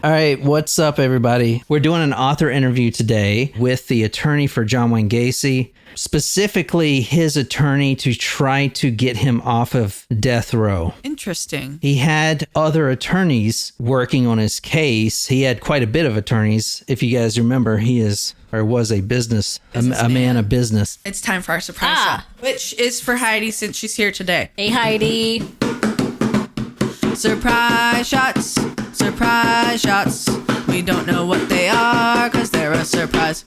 All right, what's up, everybody? We're doing an author interview today with the attorney for John Wayne Gacy, specifically his attorney to try to get him off of death row. Interesting. He had other attorneys working on his case. He had quite a bit of attorneys. If you guys remember, he is or was a man of business. It's time for our surprise shot, which is for Heidi since she's here today. Hey, Heidi. Surprise shots. Surprise shots. We don't know what they are because they're a surprise.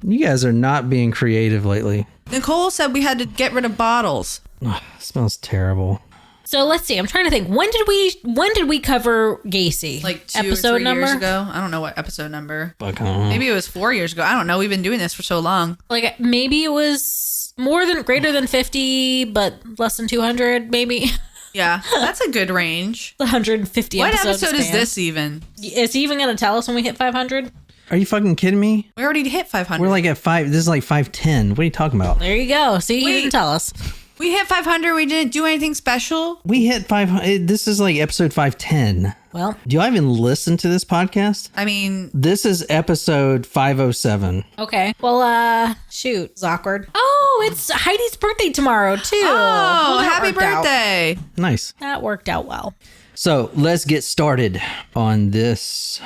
You guys are not being creative lately. Nicole said we had to get rid of bottles. Ugh, it smells terrible. So let's see. I'm trying to think. When did we cover Gacy? Like 2 episode or 3 number? years ago. I don't know what episode number. Fuck, I don't know. Maybe it was 4 years ago. I don't know. We've been doing this for so long. Like maybe it was greater than 50, but less than 200, maybe. Yeah, that's a good range. 150 What episodes. episode is this even? Is he even going to tell us when we hit 500? Are you fucking kidding me? We already hit 500. We're like at 5. This is like 510. What are you talking about? There you go. See, he didn't tell us. We hit 500. We didn't do anything special. We hit 500. This is like episode 510. Well, Do y'all even listen to this podcast? I mean, This is episode 507. okay. Well, shoot. It's awkward. Oh, it's Heidi's birthday tomorrow, too. oh, Well, that happy worked out. birthday. Nice. That worked out well. So let's get started on this.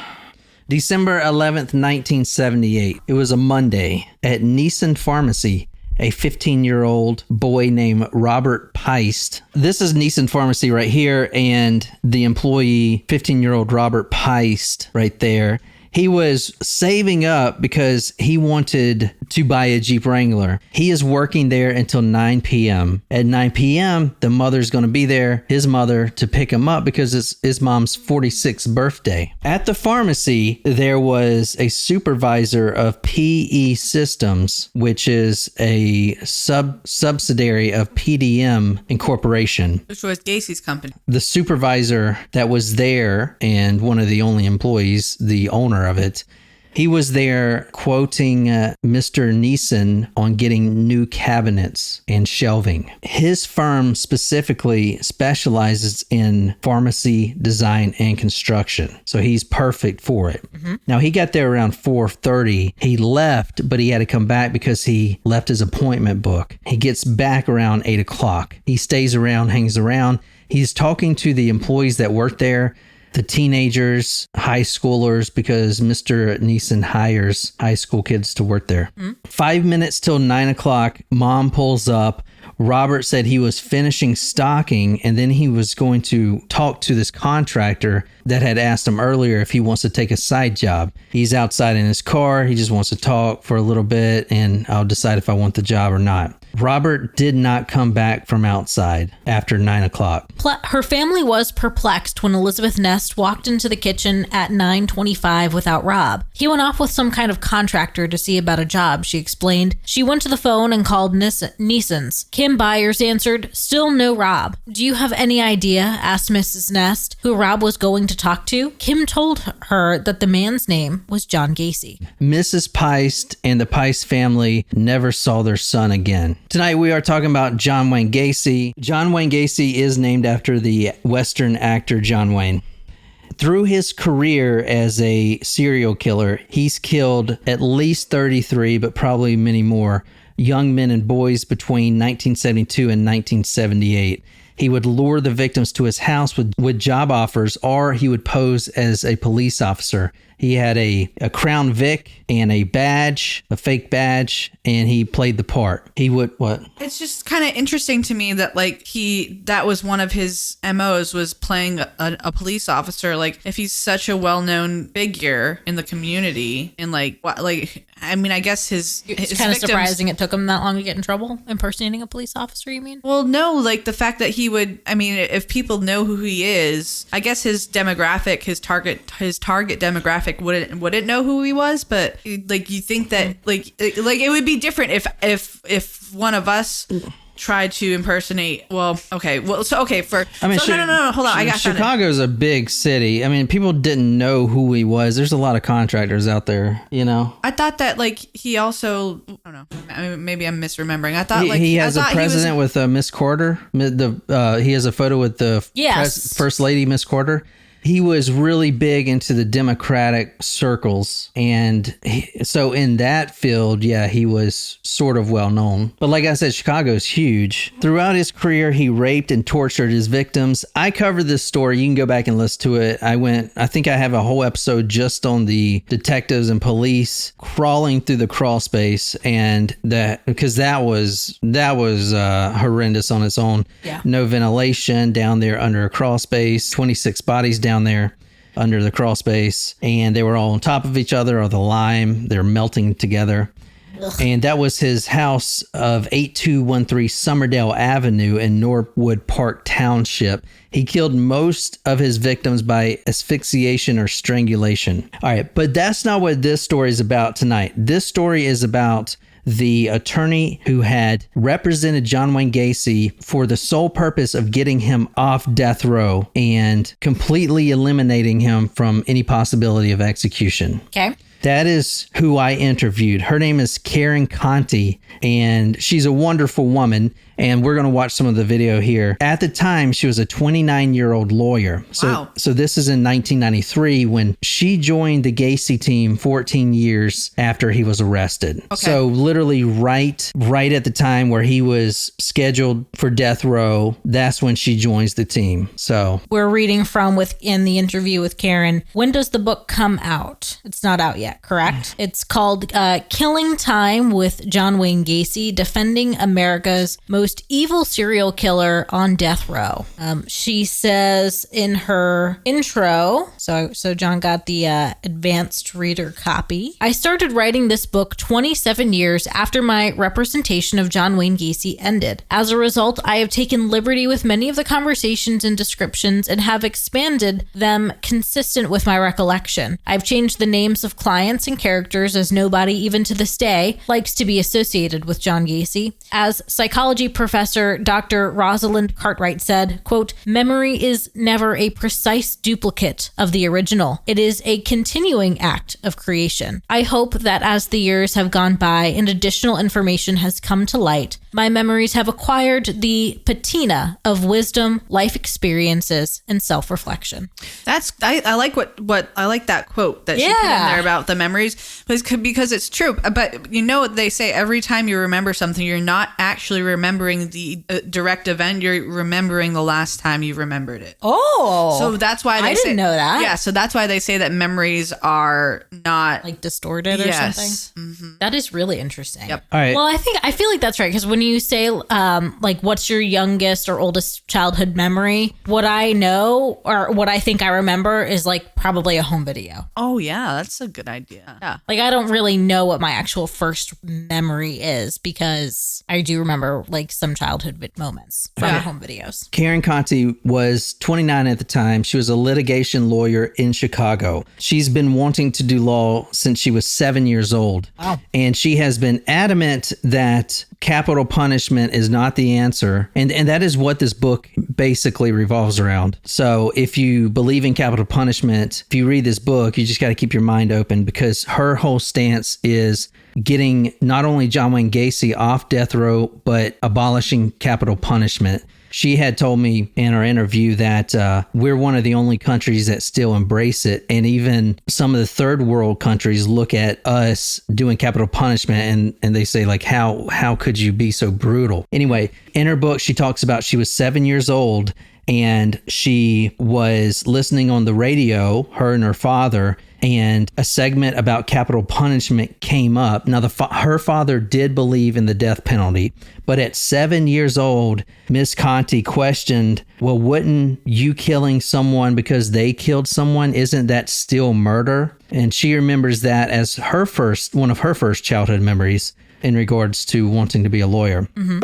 December 11th, 1978. It was a Monday at Neeson Pharmacy. A 15-year-old boy named Robert Peist. This is Neeson Pharmacy right here, and the employee, 15-year-old Robert Peist right there. He was saving up because he wanted to buy a Jeep Wrangler. He is working there until 9 p.m. At 9 p.m., the mother's going to be there, his mother, to pick him up because it's his mom's 46th birthday. At the pharmacy, there was a supervisor of PE Systems, which is a subsidiary of PDM Incorporation. Which was Gacy's company. The supervisor that was there and one of the only employees, the owner of it, he was there quoting Mr. Neeson on getting new cabinets and shelving. His firm specifically specializes in pharmacy design and construction, so he's perfect for it. Mm-hmm. Now, he got there around 4:30. He left, but he had to come back because he left his appointment book. He gets back around 8 o'clock. He stays around, hangs around. He's talking to the employees that work there, the teenagers, high schoolers, because Mr. Neeson hires high school kids to work there. 5 minutes till 9 o'clock, mom pulls up. Robert said he was finishing stocking, and then he was going to talk to this contractor that had asked him earlier if he wants to take a side job. He's outside in his car. He just wants to talk for a little bit, and I'll decide if I want the job or not. Robert did not come back from outside after 9 o'clock. Her family was perplexed when Elizabeth Nest walked into the kitchen at 9:25 without Rob. He went off with some kind of contractor to see about a job, she explained. She went to the phone and called Neeson's. Kim Byers answered, "Still no Rob." "Do you have any idea," asked Mrs. Nest, "who Rob was going to talk to?" Kim told her that the man's name was John Gacy. Mrs. Peist and the Peist family never saw their son again. Tonight we are talking about John Wayne Gacy. John Wayne Gacy is named after the Western actor John Wayne. Through his career as a serial killer, he's killed at least 33, but probably many more, young men and boys between 1972 and 1978. He would lure the victims to his house with job offers, or he would pose as a police officer. He had a Crown Vic and a badge, a fake badge, and he played the part. He would, what? It's just kind of interesting to me that that was one of his MOs, was playing a police officer. Like, if he's such a well-known figure in the community, and I mean, I guess his It's kind of surprising it took him that long to get in trouble impersonating a police officer, you mean? Well, no, like the fact that he would, I mean, if people know who he is, I guess his demographic, his target demographic wouldn't know who he was, but like you think that like it would be different if one of us tried to impersonate. Well, okay. Well, so okay. No. Hold on. I got Chicago's a big city. I mean, people didn't know who he was. There's a lot of contractors out there, you know. I thought that he also. I don't know. I mean, maybe I'm misremembering. I thought he has a president with Miss Corder. He has a photo with the First Lady Miss Corder. he was really big into the Democratic circles. And so in that field, yeah, he was sort of well known. But like I said, Chicago's huge. Throughout his career, he raped and tortured his victims. I covered this story. You can go back and listen to it. I think I have a whole episode just on the detectives and police crawling through the Crawlspace, and because that was horrendous on its own. Yeah. No ventilation down there under a crawlspace, 26 bodies down there under the crawlspace, and they were all on top of each other, or the lime, they're melting together. Ugh. And that was his house of 8213 Summerdale Avenue in Norwood Park Township. He killed most of his victims by asphyxiation or strangulation. All right, but that's not what this story is about tonight. This story is about the attorney who had represented John Wayne Gacy for the sole purpose of getting him off death row and completely eliminating him from any possibility of execution. Okay. That is who I interviewed. Her name is Karen Conti, and she's a wonderful woman. And we're going to watch some of the video here. At the time, she was a 29-year-old lawyer. Wow. So this is in 1993 when she joined the Gacy team 14 years after he was arrested. Okay. So literally right at the time where he was scheduled for death row, that's when she joins the team. So we're reading from within the interview with Karen. When does the book come out? It's not out yet, correct? It's called Killing Time with John Wayne Gacy, Defending America's Most Evil Serial Killer on Death Row. She says in her intro, so John got the advanced reader copy. I started writing this book 27 years after my representation of John Wayne Gacy ended. As a result, I have taken liberty with many of the conversations and descriptions and have expanded them consistent with my recollection. I've changed the names of clients and characters, as nobody, even to this day, likes to be associated with John Gacy. As psychology professor Dr. Rosalind Cartwright said, quote, memory is never a precise duplicate of the original. It is a continuing act of creation. I hope that as the years have gone by and additional information has come to light, my memories have acquired the patina of wisdom, life experiences, and self-reflection. I like I like that quote that she put in there about the memories, because it's true. But you know what they say, every time you remember something, you're not actually remembering the direct event, you're remembering the last time you remembered it. Oh. So that's why I didn't know that. Yeah, so that's why they say that memories are not like distorted or something. Mm-hmm. That is really interesting. Yep. All right. Well, I feel like that's right, because when you say like what's your youngest or oldest childhood memory, what I know or what I think I remember is like probably a home video. Oh yeah, that's a good idea. Yeah. Like I don't really know what my actual first memory is, because I do remember like some childhood moments from home videos. Karen Conti was 29 at the time. She was a litigation lawyer in Chicago. She's been wanting to do law since she was 7 years old. Wow. And she has been adamant that capital punishment is not the answer. And that is what this book basically revolves around. So if you believe in capital punishment, if you read this book, you just got to keep your mind open, because her whole stance is getting not only John Wayne Gacy off death row, but abolishing capital punishment. She had told me in our interview that we're one of the only countries that still embrace it. And even some of the third world countries look at us doing capital punishment and they say, like, how could you be so brutal? Anyway, in her book, she talks about she was 7 years old and she was listening on the radio, her and her father, and a segment about capital punishment came up. Now, her father did believe in the death penalty, but at 7 years old, Miss Conti questioned, well, wouldn't you killing someone because they killed someone, isn't that still murder? And she remembers that as one of her first childhood memories in regards to wanting to be a lawyer. Mm-hmm.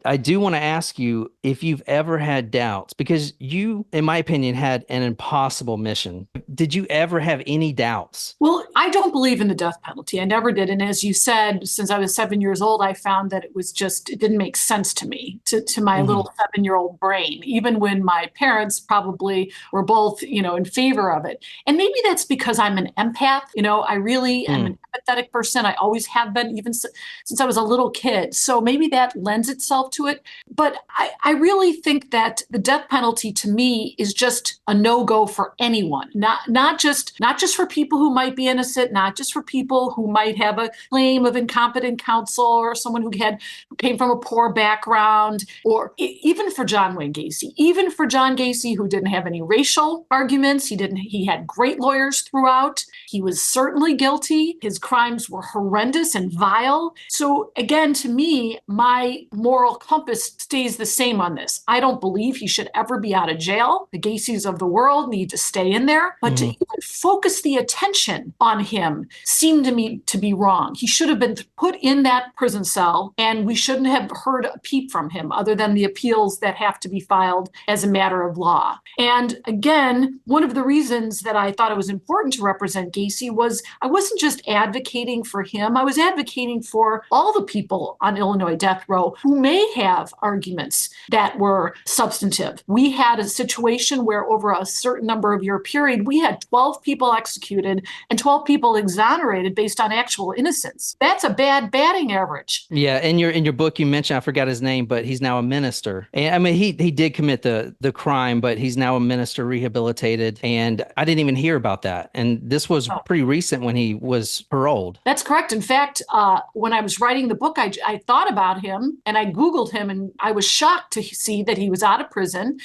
I do want to ask you if you've ever had doubts, because you, in my opinion, had an impossible mission. Did you ever have any doubts? Well, I don't believe in the death penalty. I never did. And as you said, since I was 7 years old, I found that it didn't make sense to me, to my little 7-year-old brain, even when my parents probably were both, in favor of it. And maybe that's because I'm an empath. I really am an empathetic person. I always have been, even since I was a little kid. So maybe that lends itself to it. But I really think that the death penalty to me is just a no-go for anyone, not just for people who might be innocent, not just for people who might have a claim of incompetent counsel or someone who came from a poor background, or even for John Wayne Gacy, even for John Gacy, who didn't have any racial arguments. He had great lawyers throughout. He was certainly guilty. His crimes were horrendous and vile. So again, to me, my moral compass stays the same on this. I don't believe he should ever be out of jail. The Gacys of the world need to stay in there, but to even focus the attention on him seemed to me to be wrong. He should have been put in that prison cell, and we shouldn't have heard a peep from him other than the appeals that have to be filed as a matter of law. And again, one of the reasons that I thought it was important to represent Gacy was I wasn't just advocating for him, I was advocating for all the people on Illinois death row who may have arguments that were substantive. We had a situation where over a certain number of year period, we had 12 people executed and 12 people exonerated based on actual innocence. That's a bad batting average. Yeah, in your book you mentioned, I forgot his name, but he's now a minister. And I mean, he did commit the crime, but he's now a minister, rehabilitated. And I didn't even hear about that. And this was pretty recent when he was paroled. That's correct. In fact, when I was writing the book, I thought about him and I Googled him, and I was shocked to see that he was out of prison.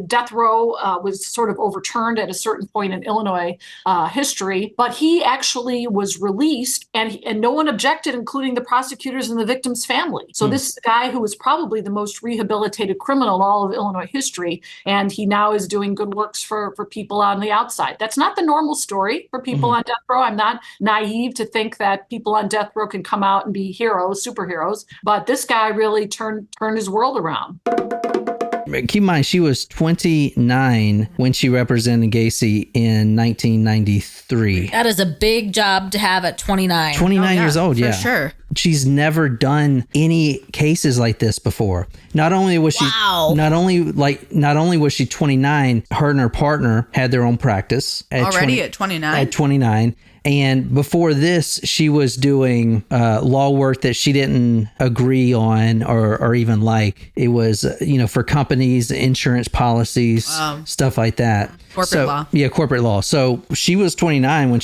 Death row was sort of overturned at a certain point in Illinois history, but he actually was released, and no one objected, including the prosecutors and the victim's family. So this is a guy who was probably the most rehabilitated criminal in all of Illinois history, and he now is doing good works for people on the outside. That's not the normal story for people on death row. I'm not naive to think that people on death row can come out and be heroes, superheroes, but this guy really turned his world around. Keep in mind, she was 29 when she represented Gacy in 1993. That is a big job to have at 29. 29 years old, yeah. For sure. She's never done any cases like this before. Not only was she 29, her and her partner had their own practice at 29. And before this, she was doing law work that she didn't agree on or even like. It was, for companies, insurance policies, stuff like that. Corporate law. Yeah, corporate law. So she was 29 when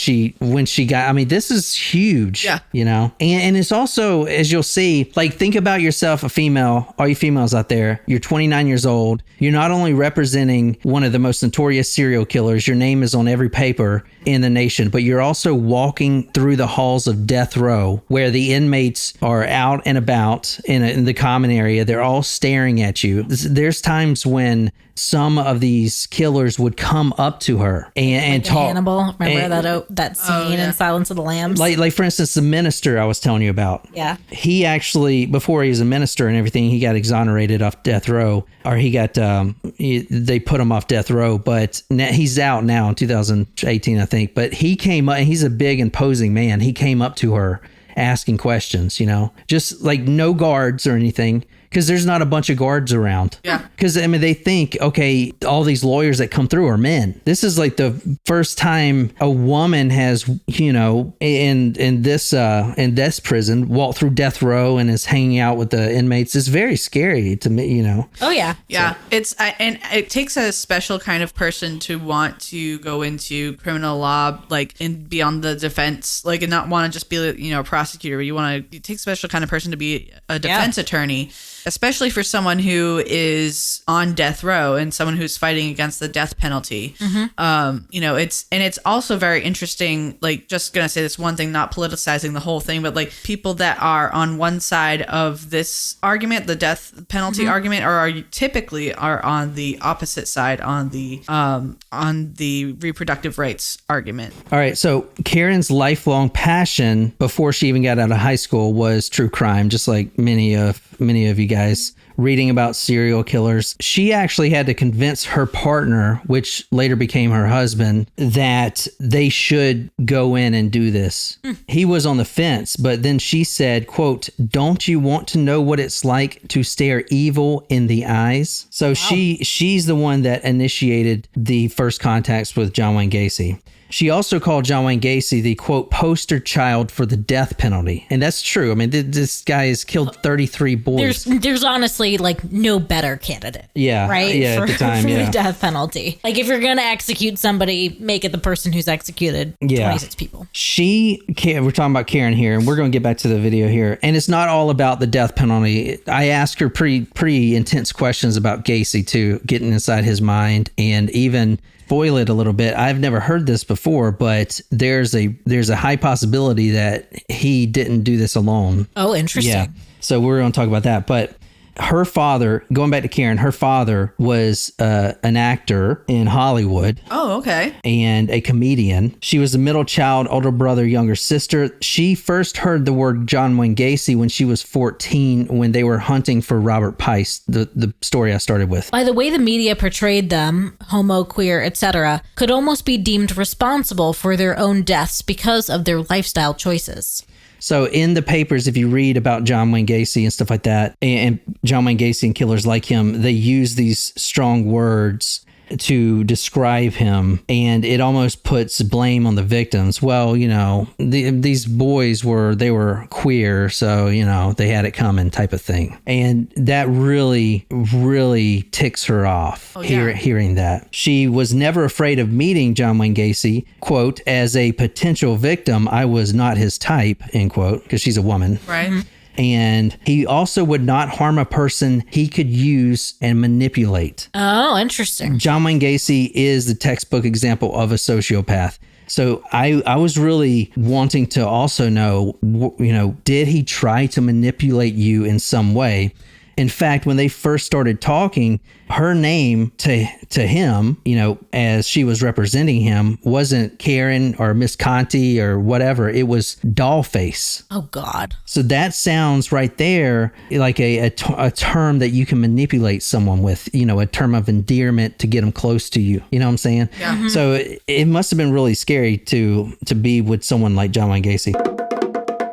she got, I mean, this is huge, and it's also, as you'll see, like, think about yourself, a female, all you females out there, you're 29 years old. You're not only representing one of the most notorious serial killers, your name is on every paper in the nation, but you're also walking through the halls of death row where the inmates are out and about in the common area. They're all staring at you. There's times when some of these killers would come up to her and talk. Hannibal, remember that scene in Silence of the Lambs? Like for instance, the minister I was telling you about. Yeah. He actually, before he was a minister and everything, he got exonerated off death row, or he got they put him off death row. But he's out now in 2018, I think. But he came up, and he's a big, imposing man. He came up to her asking questions, just like no guards or anything. Because there's not a bunch of guards around. Yeah. Because, I mean, they think, okay, all these lawyers that come through are men. This is like the first time a woman has, in this prison, walked through death row and is hanging out with the inmates. It's very scary to me, Oh, yeah. Yeah. So. And it takes a special kind of person to want to go into criminal law, like, and be on the defense, like, and not want to just be, a prosecutor. It takes a special kind of person to be a defense attorney. Especially for someone who is on death row and someone who's fighting against the death penalty. It's also very interesting, like, just going to say this one thing, not politicizing the whole thing, but like people that are on one side of this argument, the death penalty argument, or typically are on the opposite side on the reproductive rights argument. All right. So Karen's lifelong passion before she even got out of high school was true crime, just like many of you guys reading about serial killers. She actually had to convince her partner, which later became her husband, that they should go in and do this. He was on the fence, but then she said, quote, "Don't you want to know what it's like to stare evil in the eyes?" So she's the one that initiated the first contacts with John Wayne Gacy. She also called John Wayne Gacy the, quote, poster child for the death penalty. And that's true. I mean, this guy has killed 33 boys. There's honestly like no better candidate. Yeah. Right? Yeah, for, at the time, for yeah. the death penalty. Like if you're going to execute somebody, make it the person who's executed 26 people. We're talking about Karen here, and we're going to get back to the video here. And it's not all about the death penalty. I asked her pretty intense questions about Gacy too, getting inside his mind and even spoil it a little bit. I've never heard this before, but there's a high possibility that he didn't do this alone. Oh, interesting. Yeah. So we're going to talk about that. But her father, going back to Karen, her father was an actor in Hollywood. Oh, okay. And a comedian. She was the middle child, older brother, younger sister. She first heard the word John Wayne Gacy when she was 14, when they were hunting for Robert Pice, the story I started with. By the way the media portrayed them, homo, queer, etc., could almost be deemed responsible for their own deaths because of their lifestyle choices. So in the papers, if you read about John Wayne Gacy and stuff like that, and John Wayne Gacy and killers like him, they use these strong words to describe him, and it almost puts blame on the victims. Well, you know, these boys were queer, so, you know, they had it coming type of thing. And that really, really ticks her off, hearing that. She was never afraid of meeting John Wayne Gacy, quote, as a potential victim. I was not his type, end quote, because she's a woman. Right. Mm-hmm. And he also would not harm a person he could use and manipulate. Oh, interesting. John Wayne Gacy is the textbook example of a sociopath. So I was really wanting to also know, you know, did he try to manipulate you in some way? In fact, when they first started talking, her name to him, you know, as she was representing him, wasn't Karen or Miss Conti or whatever. It was Dollface. Oh, God. So that sounds right there like a term that you can manipulate someone with, you know, a term of endearment to get them close to you. You know what I'm saying? Yeah. Mm-hmm. So it must have been really scary to be with someone like John Wayne Gacy.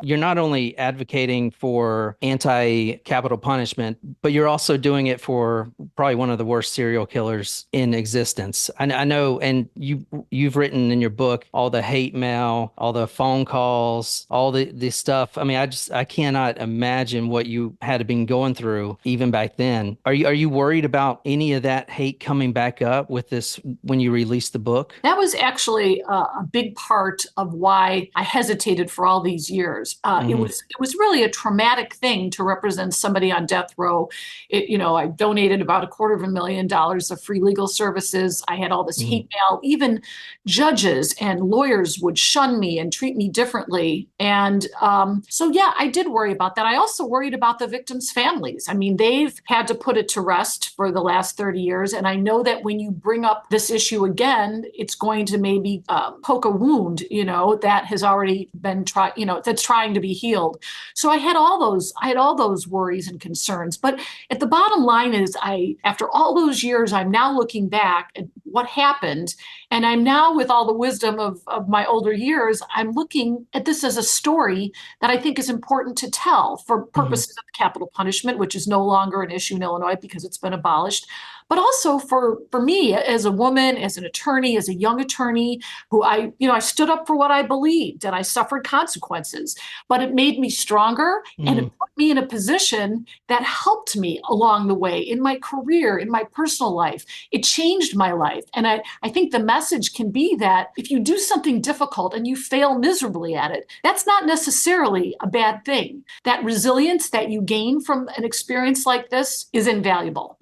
You're not only advocating for anti-capital punishment, but you're also doing it for probably one of the worst serial killers in existence. I know, and you've written in your book all the hate mail, all the phone calls, all the stuff. I mean, I cannot imagine what you had been going through even back then. Are you worried about any of that hate coming back up with this when you released the book? That was actually a big part of why I hesitated for all these years. It was really a traumatic thing to represent somebody on death row. I donated about $250,000 of free legal services. I had all this hate mail. Even judges and lawyers would shun me and treat me differently. And so, yeah, I did worry about that. I also worried about the victims' families. I mean, they've had to put it to rest for the last 30 years. And I know that when you bring up this issue again, it's going to maybe poke a wound, that has already been that's trying to be healed. So I had all those worries and concerns. But at the bottom line is, after all those years, I'm now looking back at what happened. And I'm now, with all the wisdom of my older years, I'm looking at this as a story that I think is important to tell for purposes of capital punishment, which is no longer an issue in Illinois because it's been abolished. But also for me as a woman, as an attorney, as a young attorney who I stood up for what I believed and I suffered consequences, but it made me stronger and it put me in a position that helped me along the way in my career, in my personal life. It changed my life. And I think the message can be that if you do something difficult and you fail miserably at it, that's not necessarily a bad thing. That resilience that you gain from an experience like this is invaluable.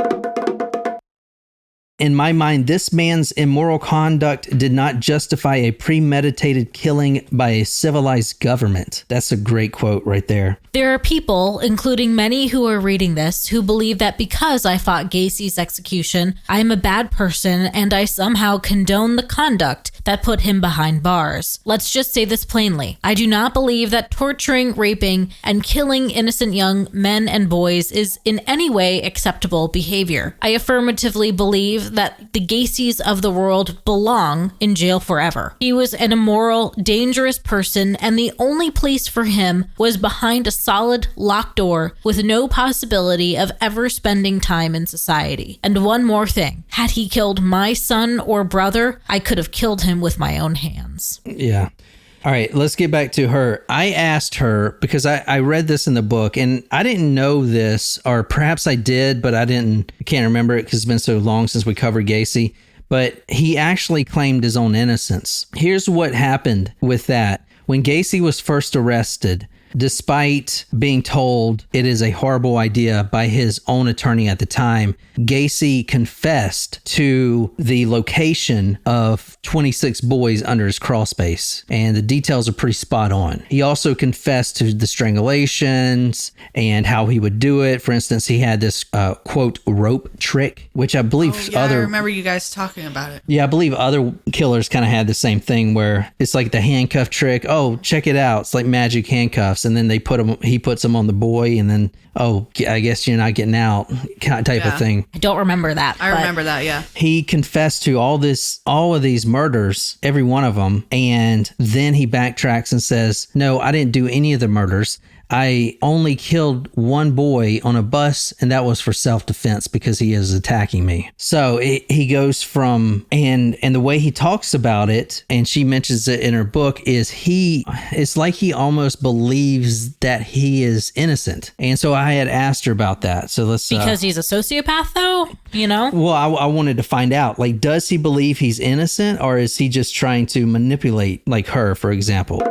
In my mind, this man's immoral conduct did not justify a premeditated killing by a civilized government. That's a great quote right there. There are people, including many who are reading this, who believe that because I fought Gacy's execution, I am a bad person and I somehow condone the conduct that put him behind bars. Let's just say this plainly. I do not believe that torturing, raping, and killing innocent young men and boys is in any way acceptable behavior. I affirmatively believe that the Gacys of the world belong in jail forever. He was an immoral, dangerous person, and the only place for him was behind a solid locked door with no possibility of ever spending time in society. And one more thing. Had he killed my son or brother, I could have killed him him with my own hands. Yeah. All right, let's get back to her. I asked her, because I read this in the book, and I didn't know this, or perhaps I did, but I can't remember it because it's been so long since we covered Gacy. But he actually claimed his own innocence. Here's what happened with that. When Gacy was first arrested, despite being told it is a horrible idea by his own attorney at the time, Gacy confessed to the location of 26 boys under his crawlspace, and the details are pretty spot on. He also confessed to the strangulations and how he would do it. For instance, he had this quote rope trick, which I believe I remember you guys talking about it. Yeah, I believe other killers kind of had the same thing where it's like the handcuff trick. Oh, check it out. It's like magic handcuffs. And then he puts them on the boy, and then, oh, I guess you're not getting out type of thing. I don't remember that. I remember that, yeah. He confessed to all of these murders, every one of them. And then he backtracks and says, no, I didn't do any of the murders. I only killed one boy on a bus, and that was for self-defense because he is attacking me. So he goes from, and the way he talks about it, and she mentions it in her book, is it's like he almost believes that he is innocent. And so I had asked her about that. So let's... Because he's a sociopath, though, you know? Well, I wanted to find out, like, does he believe he's innocent, or is he just trying to manipulate, like her, for example?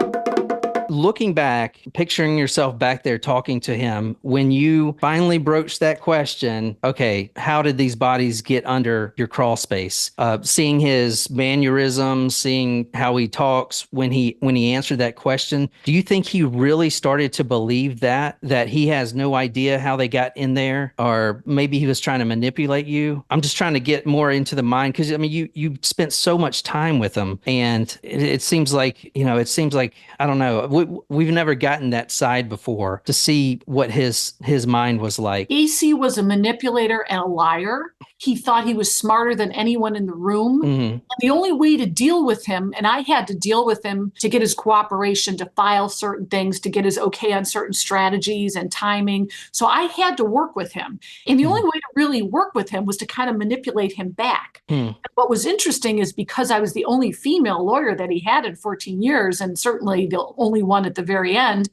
Looking back, picturing yourself back there talking to him, when you finally broached that question, okay, how did these bodies get under your crawl space? Seeing his mannerisms, seeing how he talks when he answered that question, do you think he really started to believe that he has no idea how they got in there, or maybe he was trying to manipulate you? I'm just trying to get more into the mind, because I mean, you spent so much time with him, and it seems like, I don't know. We've never gotten that side before to see what his mind was like. Gacy was a manipulator and a liar. He thought he was smarter than anyone in the room. Mm-hmm. And the only way to deal with him, and I had to deal with him to get his cooperation, to file certain things, to get his okay on certain strategies and timing. So I had to work with him. And the only way to really work with him was to kind of manipulate him back. And what was interesting is, because I was the only female lawyer that he had in 14 years, and certainly the only one at the very end,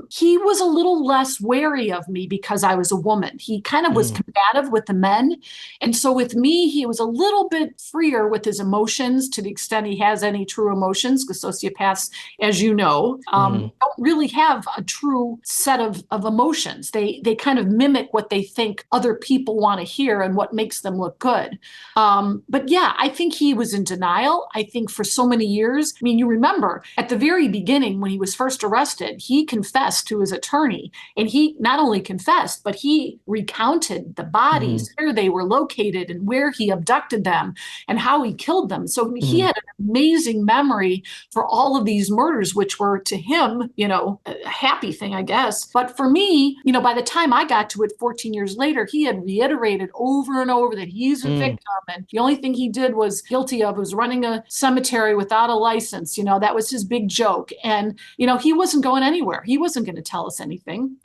he was a little less wary of me because I was a woman. He kind of was combative with the men. And so with me, he was a little bit freer with his emotions, to the extent he has any true emotions, because sociopaths, as you know, don't really have a true set of emotions. They kind of mimic what they think other people want to hear and what makes them look good. But yeah, I think he was in denial. I think for so many years, I mean, you remember at the very beginning when he was first arrested, he confessed to his attorney, and he not only confessed, but he recounted the bodies, where they were located and where he abducted them and how he killed them. So he had an amazing memory for all of these murders, which were to him, a happy thing, I guess. But for me, by the time I got to it 14 years later, he had reiterated over and over that he's a victim. And the only thing he did was guilty of was running a cemetery without a license. That was his big joke. And, he wasn't going anywhere. He wasn't going to tell us anything.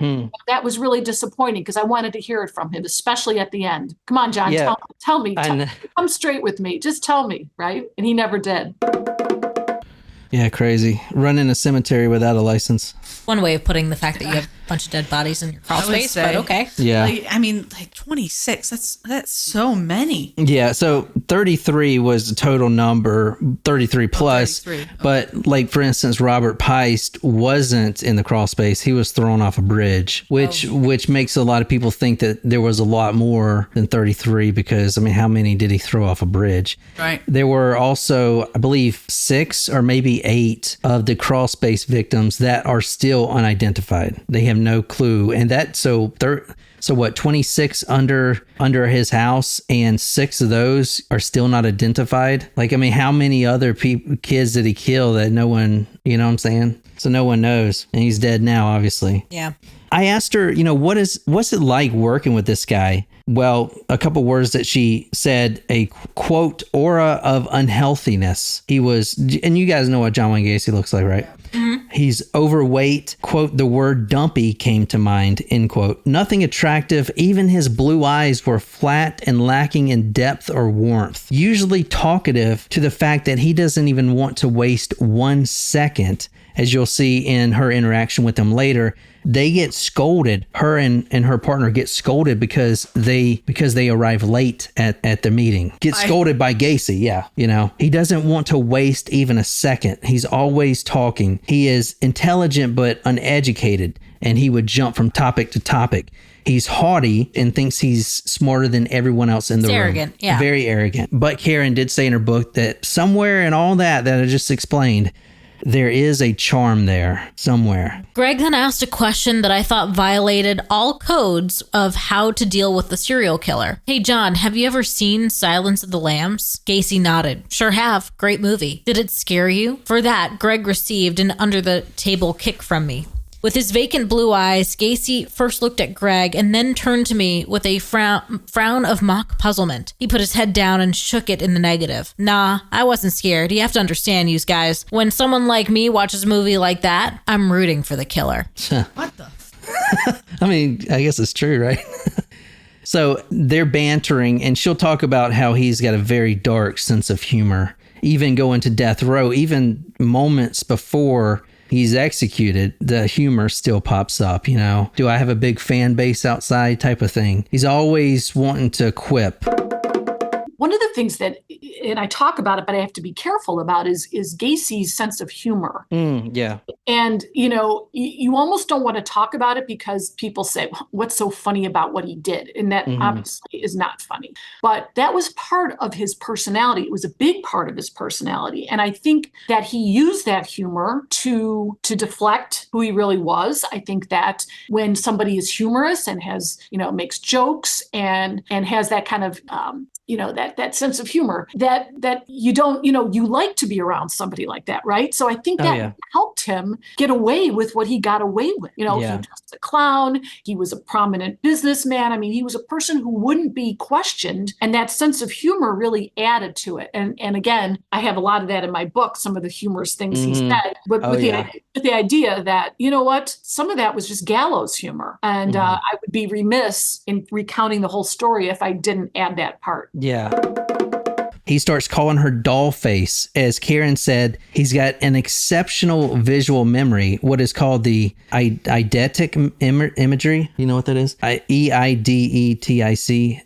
That was really disappointing, because I wanted to hear it from him, especially at the end. Come on, John, tell me. Come straight with me. Just tell me, right? And he never did. Yeah, crazy. Running a cemetery without a license. One way of putting the fact that you have a bunch of dead bodies in your crawl space, but okay. Yeah. 26, that's so many. Yeah, so 33 was the total number, 33 plus. 33. But for instance, Robert Peist wasn't in the crawl space. He was thrown off a bridge, which makes a lot of people think that there was a lot more than 33, because, how many did he throw off a bridge? Right. There were also, I believe, 6 or maybe 8 of the crawl space victims that are still unidentified. They have no clue. And that, so 26 under his house, and 6 of those are still not identified. How many other kids did he kill that no one, you know what I'm saying? So no one knows. And he's dead now, obviously. Yeah. I asked her, what's it like working with this guy? Well, a couple words that she said, a quote, aura of unhealthiness. He was, and you guys know what John Wayne Gacy looks like, right? Mm-hmm. He's overweight. Quote, the word dumpy came to mind, end quote. Nothing attractive. Even his blue eyes were flat and lacking in depth or warmth. Usually talkative to the fact that he doesn't even want to waste 1 second. As you'll see in her interaction with him later, they get scolded. Her and her partner get scolded because they arrive late at the meeting. Get scolded by Gacy. Yeah. You know, he doesn't want to waste even a second. He's always talking. He is intelligent, but uneducated, and he would jump from topic to topic. He's haughty and thinks he's smarter than everyone else in the room. Arrogant, yeah. Very arrogant. But Karen did say in her book that somewhere in all that I just explained, there is a charm there somewhere. Greg then asked a question that I thought violated all codes of how to deal with the serial killer. Hey, John, have you ever seen Silence of the Lambs? Gacy nodded. Sure have. Great movie. Did it scare you? For that, Greg received an under-the-table kick from me. With his vacant blue eyes, Gacy first looked at Greg and then turned to me with a frown of mock puzzlement. He put his head down and shook it in the negative. Nah, I wasn't scared. You have to understand, you guys. When someone like me watches a movie like that, I'm rooting for the killer. What the? I mean, I guess it's true, right? So they're bantering, and she'll talk about how he's got a very dark sense of humor. Even going to death row, even moments before he's executed, the humor still pops up, you know. Do I have a big fan base outside type of thing? He's always wanting to quip. One of the things that, and I talk about it, but I have to be careful about is Gacy's sense of humor. Yeah. And, you know, you almost don't want to talk about it because people say, what's so funny about what he did? And that obviously is not funny. But that was part of his personality. It was a big part of his personality. And I think that he used that humor to deflect who he really was. I think that when somebody is humorous and has, you know, makes jokes and has that kind of, you know, that sense of humor that you don't, you know, you like to be around somebody like that, right? So I think that helped him get away with what he got away with. You know, he was a clown. He was a prominent businessman. I mean, he was a person who wouldn't be questioned. And that sense of humor really added to it. And again, I have a lot of that in my book, some of the humorous things he said, with the idea that, you know what, some of that was just gallows humor. And I would be remiss in recounting the whole story if I didn't add that part. Yeah. He starts calling her doll face. As Karen said, he's got an exceptional visual memory, what is called the eidetic imagery. You know what that is? EIDETIC.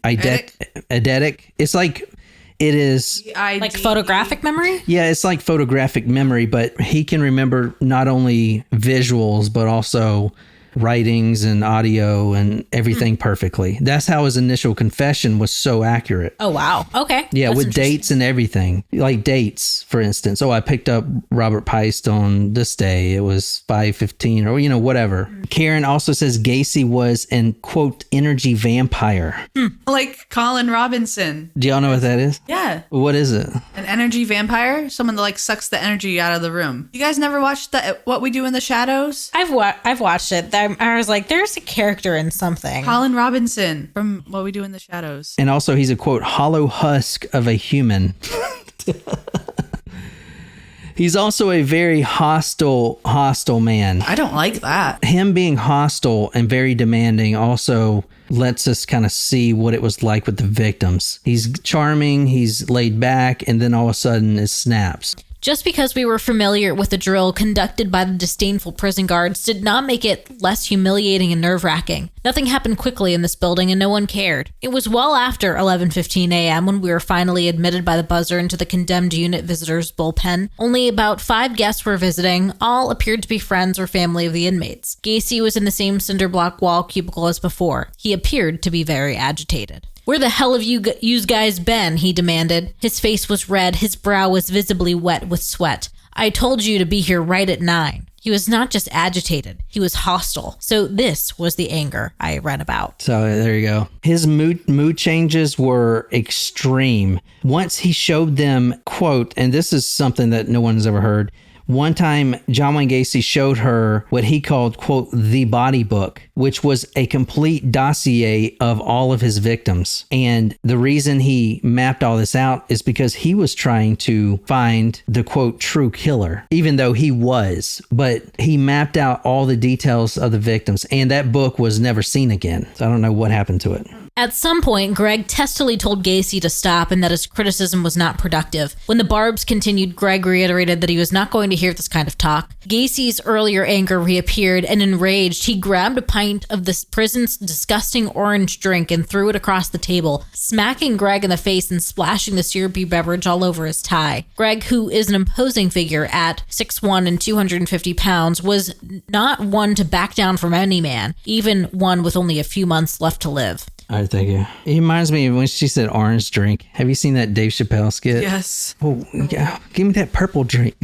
Eidetic. It's like, it is like photographic memory? Yeah, it's like photographic memory, but he can remember not only visuals, but also writings and audio and everything perfectly. That's how his initial confession was so accurate. Oh, wow. Okay. Yeah, that's with dates and everything. Like dates, for instance. Oh, I picked up Robert Peist on this day. It was 5:15 or, you know, whatever. Karen also says Gacy was an, quote, energy vampire. Like Colin Robinson. Do y'all know what that is? Yeah. What is it? An energy vampire? Someone that like sucks the energy out of the room. You guys never watched What We Do in the Shadows? I've watched it. I was like, there's a character in something. Colin Robinson from What We Do in the Shadows. And also he's a, quote, hollow husk of a human. He's also a very hostile man. I don't like that. Him being hostile and very demanding also lets us kind of see what it was like with the victims. He's charming, he's laid back, and then all of a sudden it snaps. Just because we were familiar with the drill conducted by the disdainful prison guards did not make it less humiliating and nerve-wracking. Nothing happened quickly in this building and no one cared. It was well after 11:15 a.m. when we were finally admitted by the buzzer into the condemned unit visitors' bullpen. Only about 5 guests were visiting. All appeared to be friends or family of the inmates. Gacy was in the same cinder block wall cubicle as before. He appeared to be very agitated. Where the hell have you guys been? He demanded. His face was red. His brow was visibly wet with sweat. I told you to be here right at 9. He was not just agitated. He was hostile. So this was the anger I read about. So there you go. His mood changes were extreme. Once he showed them, quote, and this is something that no one's ever heard, one time, John Wayne Gacy showed her what he called, quote, the body book, which was a complete dossier of all of his victims. And the reason he mapped all this out is because he was trying to find the, quote, true killer, even though he was. But but he mapped out all the details of the victims, and that book was never seen again. So I don't know what happened to it. At some point, Greg testily told Gacy to stop and that his criticism was not productive. When the barbs continued, Greg reiterated that he was not going to hear this kind of talk. Gacy's earlier anger reappeared, and enraged, he grabbed a pint of the prison's disgusting orange drink and threw it across the table, smacking Greg in the face and splashing the syrupy beverage all over his tie. Greg, who is an imposing figure at 6'1" and 250 pounds, was not one to back down from any man, even one with only a few months left to live. All right, thank you. It reminds me of when she said orange drink. Have you seen that Dave Chappelle skit? Yes. Oh, yeah. Give me that purple drink.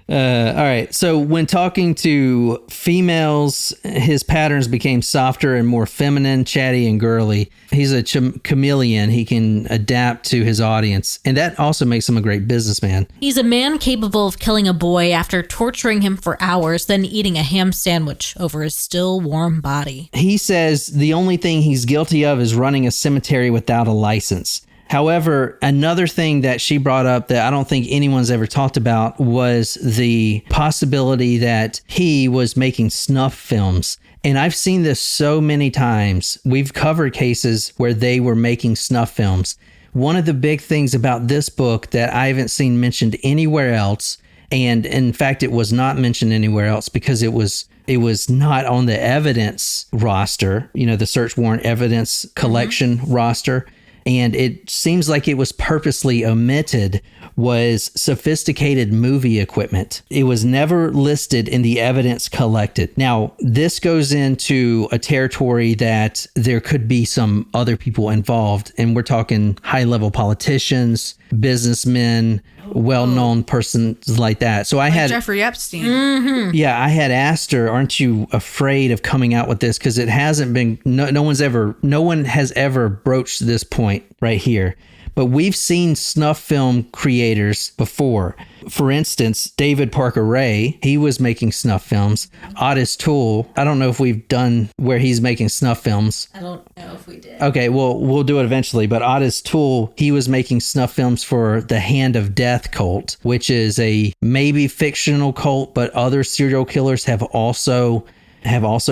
All right. So when talking to females, his patterns became softer and more feminine, chatty, and girly. He's a chameleon. He can adapt to his audience. And that also makes him a great businessman. He's a man capable of killing a boy after torturing him for hours, then eating a ham sandwich over his still warm body. He says the only thing he's guilty of is running a cemetery without a license. However, another thing that she brought up that I don't think anyone's ever talked about was the possibility that he was making snuff films. And I've seen this so many times. We've covered cases where they were making snuff films. One of the big things about this book that I haven't seen mentioned anywhere else, and in fact, it was not mentioned anywhere else because it was not on the evidence roster, the search warrant evidence collection roster. And it seems like it was purposely omitted, was sophisticated movie equipment. It was never listed in the evidence collected. Now, this goes into a territory that there could be some other people involved, and we're talking high-level politicians, businessmen, well-known persons like that. So I had Jeffrey Epstein. Mm-hmm. Yeah, I had asked her, aren't you afraid of coming out with this? Because it hasn't been, no one has ever broached this point right here. But we've seen snuff film creators before. For instance, David Parker Ray, he was making snuff films. Otis Toole, I don't know if we've done where he's making snuff films. I don't know if we did. Okay, well, we'll do it eventually. But Otis Toole, he was making snuff films for the Hand of Death cult, which is a maybe fictional cult, but other serial killers have also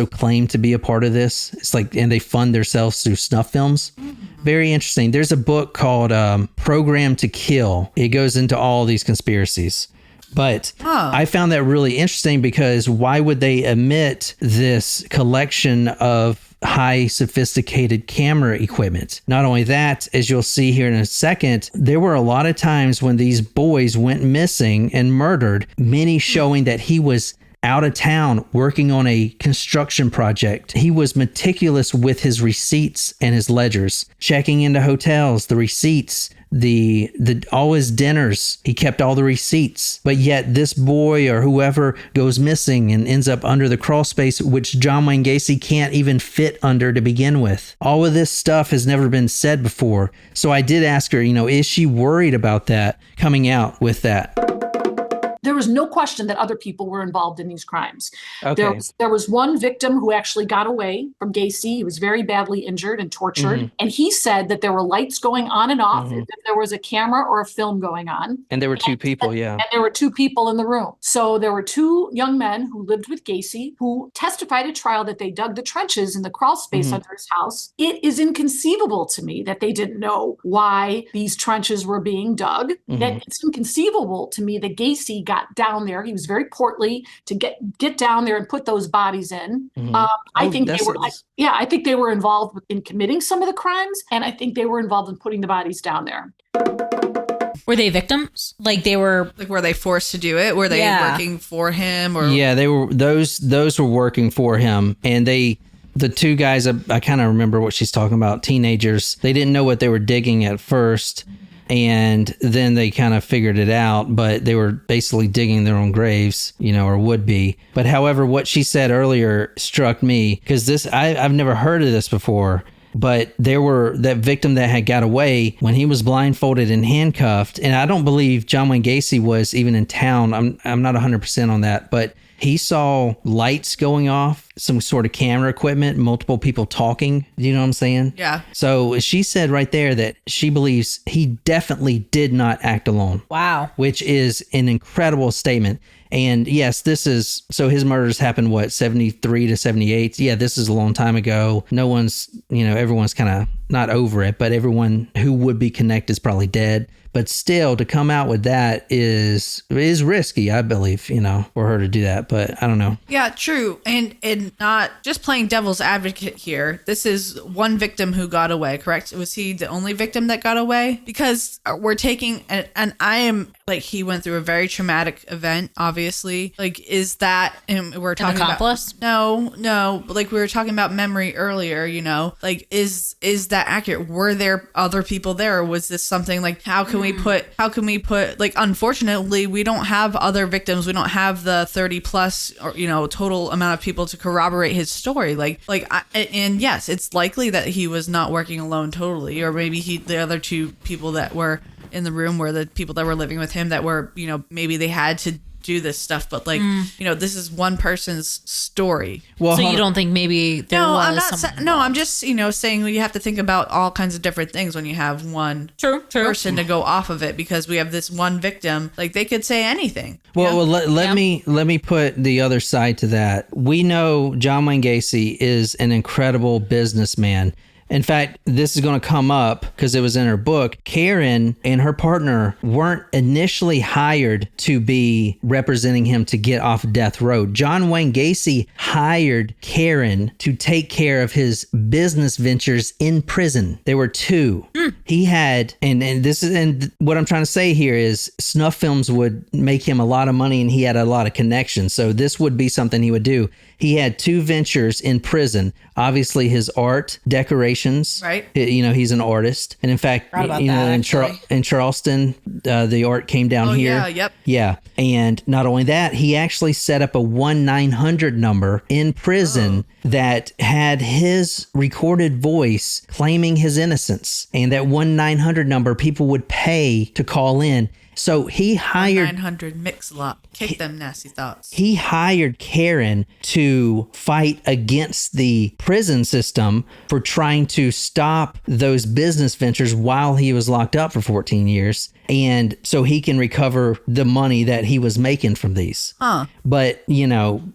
claimed to be a part of this. It's like, and they fund themselves through snuff films. Very interesting. There's a book called Program to Kill. It goes into all these conspiracies. But I found that really interesting because why would they omit this collection of high sophisticated camera equipment? Not only that, as you'll see here in a second, there were a lot of times when these boys went missing and murdered, many showing that he was out of town working on a construction project. He was meticulous with his receipts and his ledgers, checking into hotels, the receipts, the all his dinners. He kept all the receipts. But yet this boy or whoever goes missing and ends up under the crawlspace, which John Wayne Gacy can't even fit under to begin with. All of this stuff has never been said before. So I did ask her, is she worried about that coming out with that? There was no question that other people were involved in these crimes. Okay. There was one victim who actually got away from Gacy. He was very badly injured and tortured. Mm-hmm. And he said that there were lights going on and off, if there was a camera or a film going on. And there were two people, yeah. And there were two people in the room. So there were two young men who lived with Gacy who testified at trial that they dug the trenches in the crawl space under his house. It is inconceivable to me that they didn't know why these trenches were being dug. That it's inconceivable to me that Gacy got down there. He was very portly to get down there and put those bodies in. I think they were involved in committing some of the crimes, and I think they were involved in putting the bodies down there. Were they victims? Like they were, were they forced to do it? Were they working for him? Or yeah, they were. Those were working for him, and the two guys. I kind of remember what she's talking about. Teenagers. They didn't know what they were digging at first. And then they kind of figured it out, but they were basically digging their own graves, or would be. But however, what she said earlier struck me because I've never heard of this before. But there were that victim that had got away when he was blindfolded and handcuffed. And I don't believe John Wayne Gacy was even in town. I'm not 100% on that, but he saw lights going off, some sort of camera equipment, multiple people talking. You know what I'm saying? Yeah. So she said right there that she believes he definitely did not act alone. Wow. Which is an incredible statement. And yes, this is, so his murders happened, what, 73 to 78? Yeah, this is a long time ago. No one's, everyone's kind of not over it, but everyone who would be connected is probably dead. But still, to come out with that is risky, I believe, for her to do that. But I don't know. Yeah, true. And not just playing devil's advocate here. This is one victim who got away, correct? Was he the only victim that got away? Because we're taking, and I am, like, he went through a very traumatic event, obviously. Like, is that, and we're talking an accomplice? No. But like we were talking about memory earlier, like, is that accurate? Were there other people there? Or was this something like, how can we put, like, unfortunately, we don't have other victims. We don't have the 30 plus, or, total amount of people to corroborate his story. And yes, it's likely that he was not working alone totally, or maybe the other two people that were in the room were the people that were living with him that were, maybe they had to do this stuff, but this is one person's story. Well, so you don't think maybe there was I'm not I'm just saying you have to think about all kinds of different things when you have one person to go off of it, because we have this one victim. Like, they could say anything. Well, let me put the other side to that. We know John Wayne Gacy is an incredible businessman. In fact, this is going to come up because it was in her book. Karen and her partner weren't initially hired to be representing him to get off death row. John Wayne Gacy hired Karen to take care of his business ventures in prison. There were two. He had, and what I'm trying to say here is snuff films would make him a lot of money, and he had a lot of connections. So this would be something he would do. He had two ventures in prison. Obviously, his art, decorations. Right. He's an artist. And in fact, in Charleston, the art came down here. Yeah, yep. Yeah. And not only that, he actually set up a 1-900 number in prison that had his recorded voice claiming his innocence. And that 1-900 number, people would pay to call in. So he hired 900 Mix-a-Lot. Kick them nasty thoughts. He hired Karen to fight against the prison system for trying to stop those business ventures while he was locked up for 14 years. And so he can recover the money that he was making from these. But,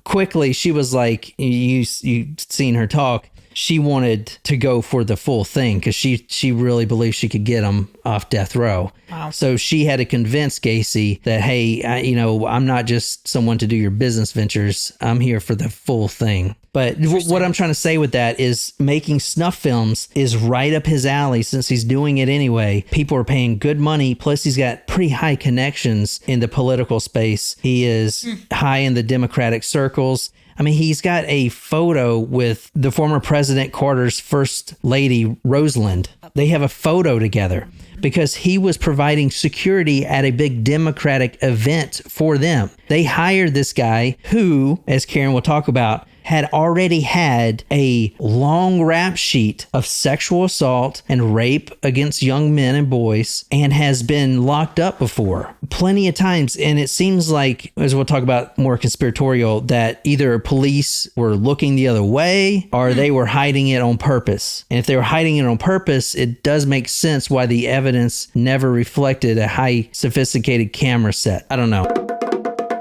quickly she was like, you've seen her talk. She wanted to go for the full thing because she really believed she could get him off death row. Wow. So she had to convince Gacy that, hey, I'm not just someone to do your business ventures. I'm here for the full thing. But what I'm trying to say with that is making snuff films is right up his alley since he's doing it anyway. People are paying good money. Plus, he's got pretty high connections in the political space. He is high in the Democratic circles. I mean, he's got a photo with the former President Carter's first lady, Rosalind. They have a photo together because he was providing security at a big Democratic event for them. They hired this guy who, as Karen will talk about, had already had a long rap sheet of sexual assault and rape against young men and boys and has been locked up before plenty of times. And it seems like, as we'll talk about more conspiratorial, that either police were looking the other way or they were hiding it on purpose. And if they were hiding it on purpose, it does make sense why the evidence never reflected a high sophisticated camera set. I don't know.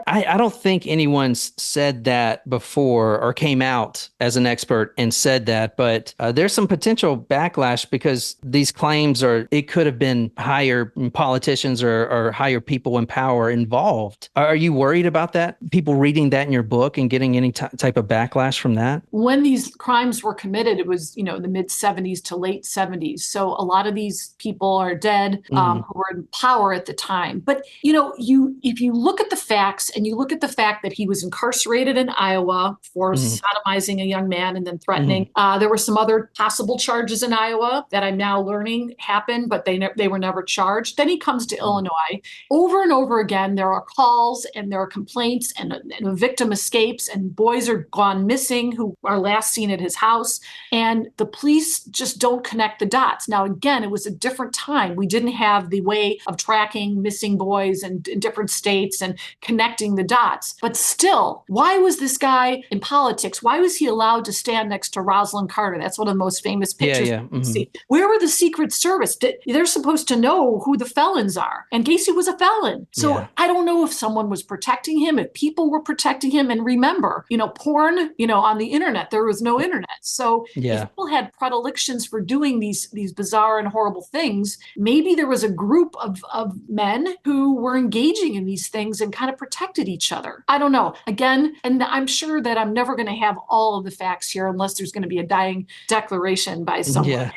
I don't think anyone's said that before or came out as an expert and said that, but there's some potential backlash because these claims it could have been higher politicians or higher people in power involved. Are you worried about that? People reading that in your book and getting any type of backlash from that? When these crimes were committed, it was, the mid 70s to late 70s. So a lot of these people are dead who were in power at the time. But, if you look at the facts and and you look at the fact that he was incarcerated in Iowa for sodomizing a young man and then threatening. There were some other possible charges in Iowa that I'm now learning happened, but they were never charged. Then he comes to Illinois. Over and over again, there are calls and there are complaints, and a victim escapes, and boys are gone missing who are last seen at his house. And the police just don't connect the dots. Now, again, it was a different time. We didn't have the way of tracking missing boys in different states and connecting the dots. But still, why was this guy in politics? Why was he allowed to stand next to Rosalind Carter? That's one of the most famous pictures. See. Where were the Secret Service? They're supposed to know who the felons are. And Gacy was a felon. So I don't know if someone was protecting him, if people were protecting him. And remember, porn, on the internet, there was no internet. So if people had predilections for doing these bizarre and horrible things, maybe there was a group of men who were engaging in these things and kind of protected each other. I don't know. Again, and I'm sure that I'm never going to have all of the facts here unless there's going to be a dying declaration by someone. Yeah.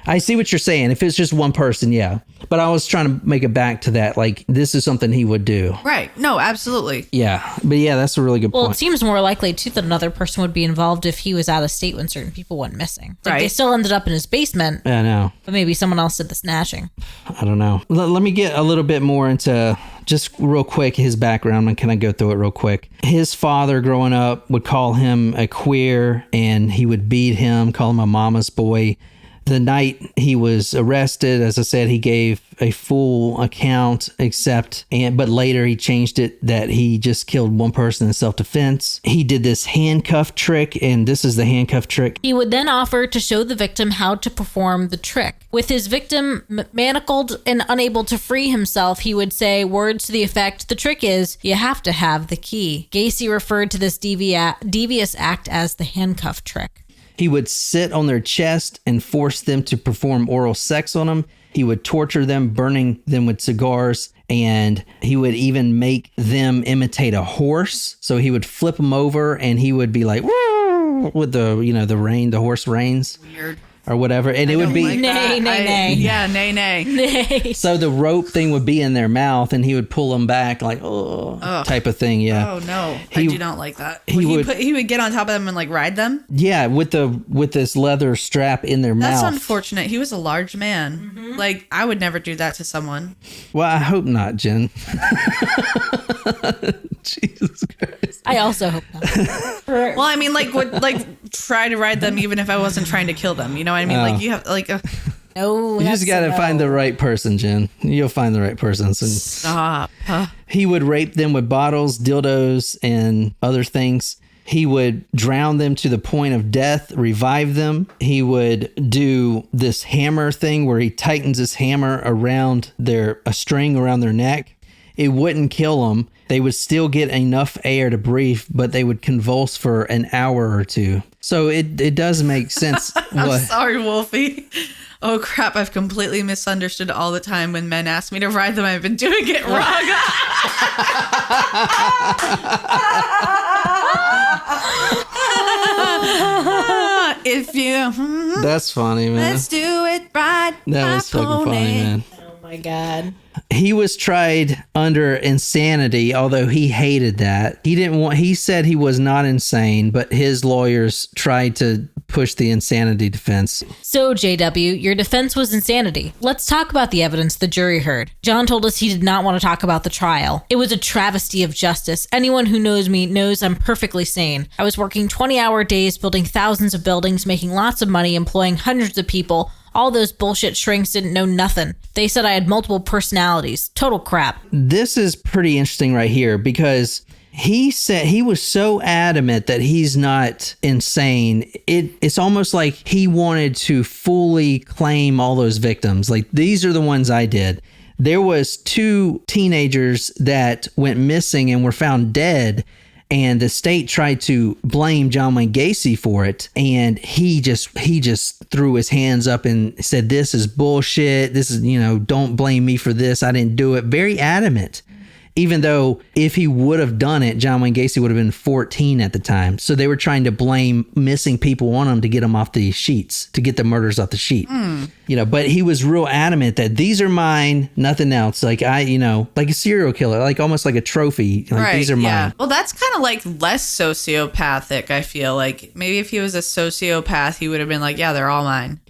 I see what you're saying. If it's just one person, yeah. But I was trying to make it back to that. Like, this is something he would do. Right. No, absolutely. Yeah. But yeah, that's a really good point. Well, it seems more likely, too, that another person would be involved if he was out of state when certain people went missing. Like, they still ended up in his basement. Yeah, I know. But maybe someone else did the snatching. I don't know. Let me get a little bit more into just real quick his background, and can I go through it real quick? His father growing up would call him a queer, and he would beat him, call him a mama's boy. The night he was arrested, as I said, he gave a full account, but later he changed it that he just killed one person in self-defense. He did this handcuff trick, and this is the handcuff trick. He would then offer to show the victim how to perform the trick. With his victim manacled and unable to free himself, he would say words to the effect, "The trick is, you have to have the key." Gacy referred to this devious act as the handcuff trick. He would sit on their chest and force them to perform oral sex on them. He would torture them, burning them with cigars, and he would even make them imitate a horse. So he would flip them over, and he would be like, "Woo!" with the horse reins. Weird. Or whatever, and it would be nay. Yeah, nay. So the rope thing would be in their mouth, and he would pull them back like type of thing. Yeah. Oh no, I do not like that. He would get on top of them and like ride them. Yeah, with this leather strap in their mouth. That's unfortunate. He was a large man. Mm-hmm. Like I would never do that to someone. Well, I hope not, Jen. Jesus Christ. I also hope not. Well, I mean, would try to ride them even if I wasn't trying to kill them. You know what I mean? Like you have No, you just got to find the right person, Jen. You'll find the right person. Stop. He would rape them with bottles, dildos, and other things. He would drown them to the point of death, revive them. He would do this hammer thing where he tightens his hammer around a string around their neck. It wouldn't kill them. They would still get enough air to breathe, but they would convulse for an hour or two. So it does make sense. I'm sorry, Wolfie. Oh, crap. I've completely misunderstood all the time when men ask me to ride them. I've been doing it wrong. If you... That's funny, man. Let's do it right. That was fucking funny, man. Oh, my God. He was tried under insanity, although he hated that. He said he was not insane, but his lawyers tried to push the insanity defense. So, JW, your defense was insanity. Let's talk about the evidence the jury heard. John told us he did not want to talk about the trial. It was a travesty of justice. Anyone who knows me knows I'm perfectly sane. I was working 20-hour days, building thousands of buildings, making lots of money, employing hundreds of people. All those bullshit shrinks didn't know nothing. They said I had multiple personalities. Total crap. This is pretty interesting right here because he said he was so adamant that he's not insane. It's almost like he wanted to fully claim all those victims. Like, these are the ones I did. There was 2 teenagers that went missing and were found dead. And the state tried to blame John Wayne Gacy for it. And he just threw his hands up and said, "This is bullshit. This is, don't blame me for this. I didn't do it." Very adamant. even though if he would have done it, John Wayne Gacy would have been 14 at the time. So they were trying to blame missing people on him to get him off the sheets, to get the murders off the sheet. But he was real adamant that these are mine, nothing else. Like like a serial killer, like almost like a trophy. Like these are mine. Well, that's kind of like less sociopathic, I feel like. Maybe if he was a sociopath, he would have been like, yeah, they're all mine.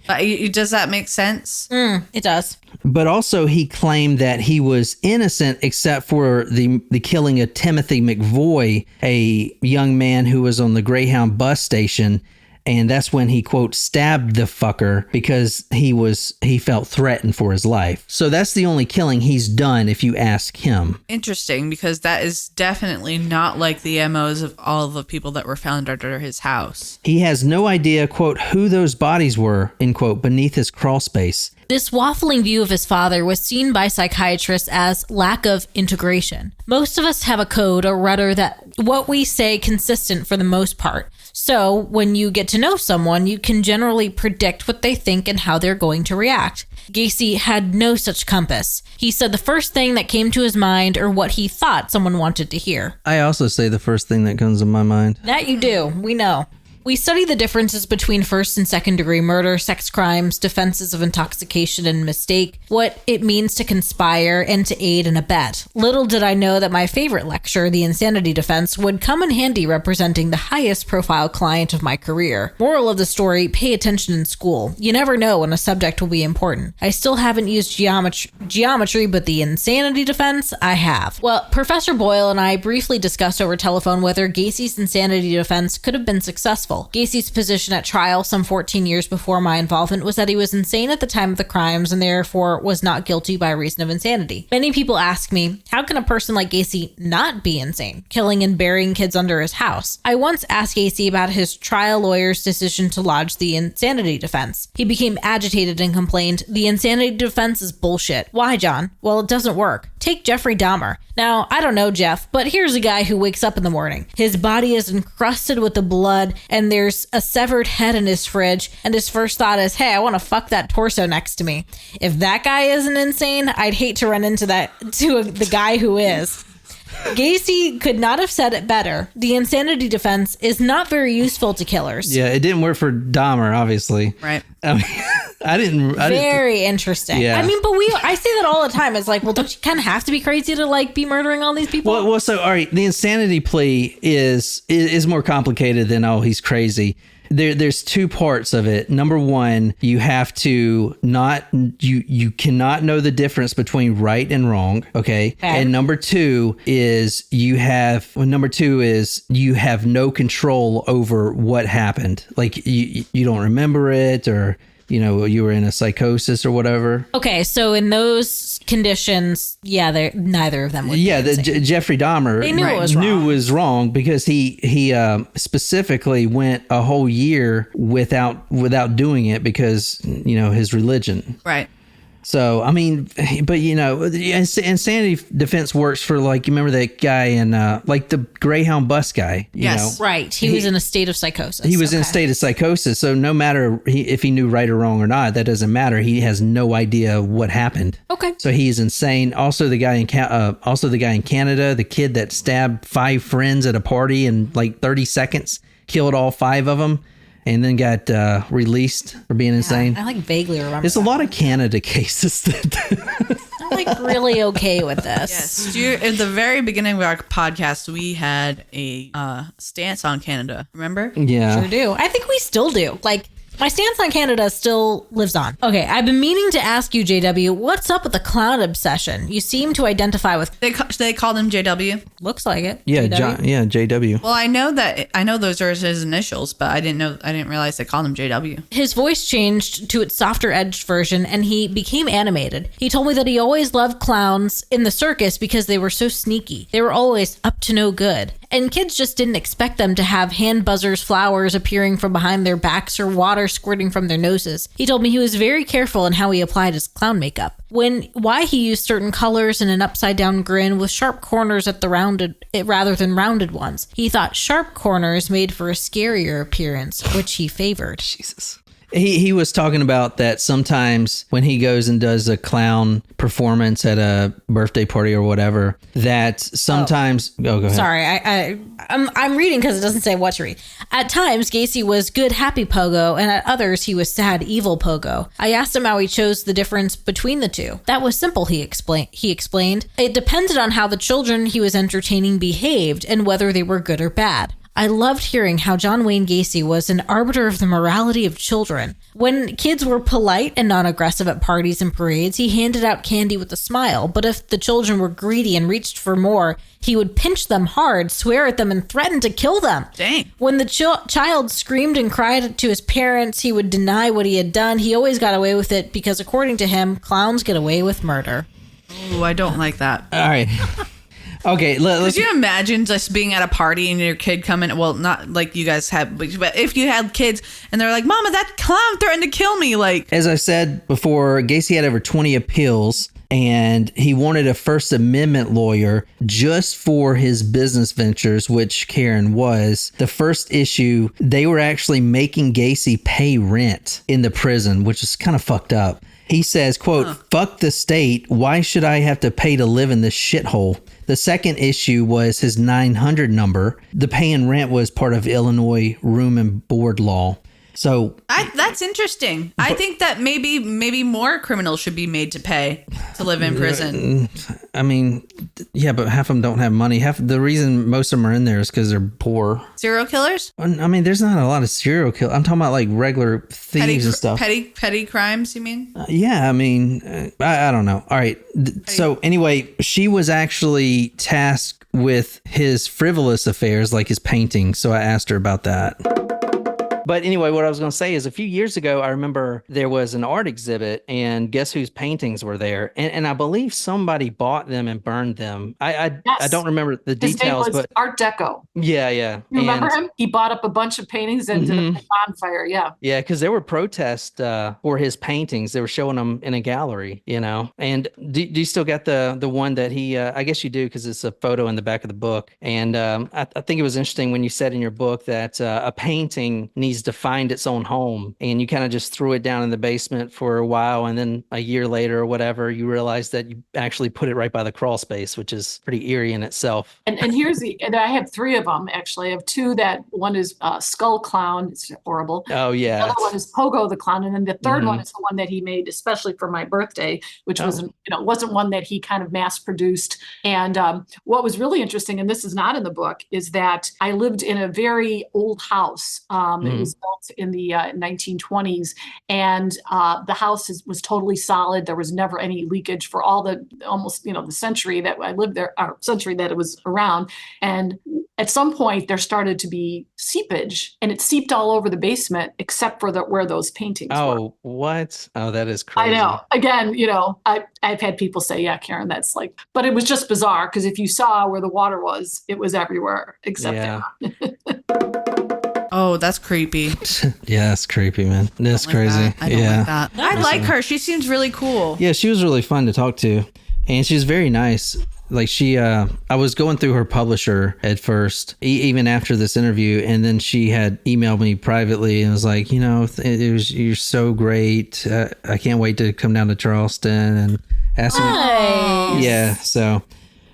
Does that make sense? It does. But also he claimed that he was innocent except for the killing of Timothy McVoy, a young man who was on the Greyhound bus station. And that's when he, quote, stabbed the fucker because he felt threatened for his life. So that's the only killing he's done if you ask him. Interesting, because that is definitely not like the MOs of all of the people that were found under his house. He has no idea, quote, who those bodies were, end quote, beneath his crawl space. This waffling view of his father was seen by psychiatrists as lack of integration. Most of us have a code or rudder that what we say consistent for the most part. So when you get to know someone, you can generally predict what they think and how they're going to react. Gacy had no such compass. He said the first thing that came to his mind or what he thought someone wanted to hear. I also say the first thing that comes to my mind. That you do. We know. We study the differences between first and second degree murder, sex crimes, defenses of intoxication and mistake, what it means to conspire and to aid and abet. Little did I know that my favorite lecture, the insanity defense, would come in handy representing the highest profile client of my career. Moral of the story, pay attention in school. You never know when a subject will be important. I still haven't used geometry, but the insanity defense, I have. Well, Professor Boyle and I briefly discussed over telephone whether Gacy's insanity defense could have been successful. Gacy's position at trial some 14 years before my involvement was that he was insane at the time of the crimes and therefore was not guilty by reason of insanity. Many people ask me, how can a person like Gacy not be insane, killing and burying kids under his house? I once asked Gacy about his trial lawyer's decision to lodge the insanity defense. He became agitated and complained, the insanity defense is bullshit. Why, John? Well, it doesn't work. Take Jeffrey Dahmer. Now, I don't know Jeff, but here's a guy who wakes up in the morning. His body is encrusted with the blood, and there's a severed head in his fridge, and his first thought is, hey, I want to fuck that torso next to me. If that guy isn't insane, I'd hate to run into the guy who is. Gacy could not have said it better. The insanity defense is not very useful to killers. Yeah, it didn't work for Dahmer, obviously. Right. I mean, I didn't. Very interesting. Yeah. I mean, but I say that all the time. It's like, well, don't you kind of have to be crazy to like be murdering all these people? Well, so all right, the insanity plea is more complicated than he's crazy. There's two parts of it. Number one, you have to you cannot know the difference between right and wrong. Okay. And number two is you have no control over what happened. Like you don't remember it, or you were in a psychosis or whatever. Okay, so in those conditions, yeah, neither of them would. Yeah, Jeffrey Dahmer knew it was wrong because he specifically went a whole year without doing it because his religion. Right. So, I mean, but the insanity defense works for, like, you remember that guy in, like, the Greyhound bus guy? Yes. Right. He was in a state of psychosis. He was in a state of psychosis. So no matter if he knew right or wrong or not, that doesn't matter. He has no idea what happened. Okay. So he is insane. Also, the guy in Canada, the kid that stabbed 5 friends at a party in like 30 seconds, killed all 5 of them, and then got released for being insane. I like vaguely remember. There's a lot of Canada cases that I'm like really okay with this. Yes. At the very beginning of our podcast, we had a stance on Canada. Remember? Yeah. Sure do. I think we still do. Like, my stance on Canada still lives on. Okay, I've been meaning to ask you, JW, what's up with the clown obsession? You seem to identify with... They called him JW? Looks like it. Yeah, JW? JW. Well, I know those are his initials, but I didn't realize they called him JW. His voice changed to its softer edged version, and he became animated. He told me that he always loved clowns in the circus because they were so sneaky. They were always up to no good. And kids just didn't expect them to have hand buzzers, flowers appearing from behind their backs, or water squirting from their noses. He told me he was very careful in how he applied his clown makeup. Why he used certain colors and an upside down grin with sharp corners at the rounded rather than rounded ones. He thought sharp corners made for a scarier appearance, which he favored. Jesus. He was talking about that sometimes when he goes and does a clown performance at a birthday party or whatever, that sometimes... Oh, go ahead. Sorry, I'm reading because it doesn't say what to read. At times, Gacy was good, happy Pogo, and at others, he was sad, evil Pogo. I asked him how he chose the difference between the two. That was simple, he explained. It depended on how the children he was entertaining behaved and whether they were good or bad. I loved hearing how John Wayne Gacy was an arbiter of the morality of children. When kids were polite and non-aggressive at parties and parades, he handed out candy with a smile, but if the children were greedy and reached for more, he would pinch them hard, swear at them, and threaten to kill them. Dang. When the child screamed and cried to his parents, he would deny what he had done. He always got away with it because, according to him, clowns get away with murder. Oh, I don't like that. All right. Okay, Could you imagine just being at a party and your kid coming? Well, not like you guys have, but if you had kids and they're like, "Mama, that clown threatened to kill me." Like, as I said before, Gacy had over 20 appeals, and he wanted a First Amendment lawyer just for his business ventures, which Karen was. The first issue, they were actually making Gacy pay rent in the prison, which is kind of fucked up. He says, quote, "Fuck the state. Why should I have to pay to live in this shithole?" The second issue was his 900 number. The paying rent was part of Illinois room and board law. So that's interesting. I think that maybe more criminals should be made to pay to live in prison. I mean, yeah, but half of them don't have money. Half the reason most of them are in there is because they're poor. Serial killers? I mean, there's not a lot of serial killers. I'm talking about like regular thieves and stuff. Petty crimes, you mean? Yeah, I mean, I don't know. All right. So anyway, she was actually tasked with his frivolous affairs, like his painting. So I asked her about that. But anyway, what I was going to say is a few years ago, I remember there was an art exhibit, and guess whose paintings were there? And I believe somebody bought them and burned them. I don't remember the details, his name was but Art Deco. Yeah. You remember him? He bought up a bunch of paintings and did a bonfire. Yeah. Yeah, because there were protests for his paintings. They were showing them in a gallery, you know. And do you still got the one that he? I guess you do, because it's a photo in the back of the book. And I think it was interesting when you said in your book that a painting needs to find its own home, and you kind of just threw it down in the basement for a while, and then a year later or whatever, you realized that you actually put it right by the crawl space, which is pretty eerie in itself. And I have 3 of them actually. I have 2 that one is Skull Clown. It's horrible. Oh yeah. The other one is Pogo the Clown, and then the third one is the one that he made especially for my birthday, which wasn't one that he kind of mass produced. And what was really interesting, and this is not in the book, is that I lived in a very old house. It was built in the 1920s, and the house was totally solid. There was never any leakage for all the almost the century that I lived there, or century that it was around. And at some point there started to be seepage, and it seeped all over the basement except for where those paintings were. Oh, what? Oh, that is crazy. I know. Again, I've had people say, yeah, Karen, that's like, but it was just bizarre, because if you saw where the water was, it was everywhere except there. Oh, that's creepy. Yeah, that's creepy, man. That's crazy. I don't like that. I like her. She seems really cool. Yeah, she was really fun to talk to, and she was very nice. Like I was going through her publisher at first, even after this interview, and then she had emailed me privately and was like, you're so great. I can't wait to come down to Charleston and ask me. Nice. Yeah, so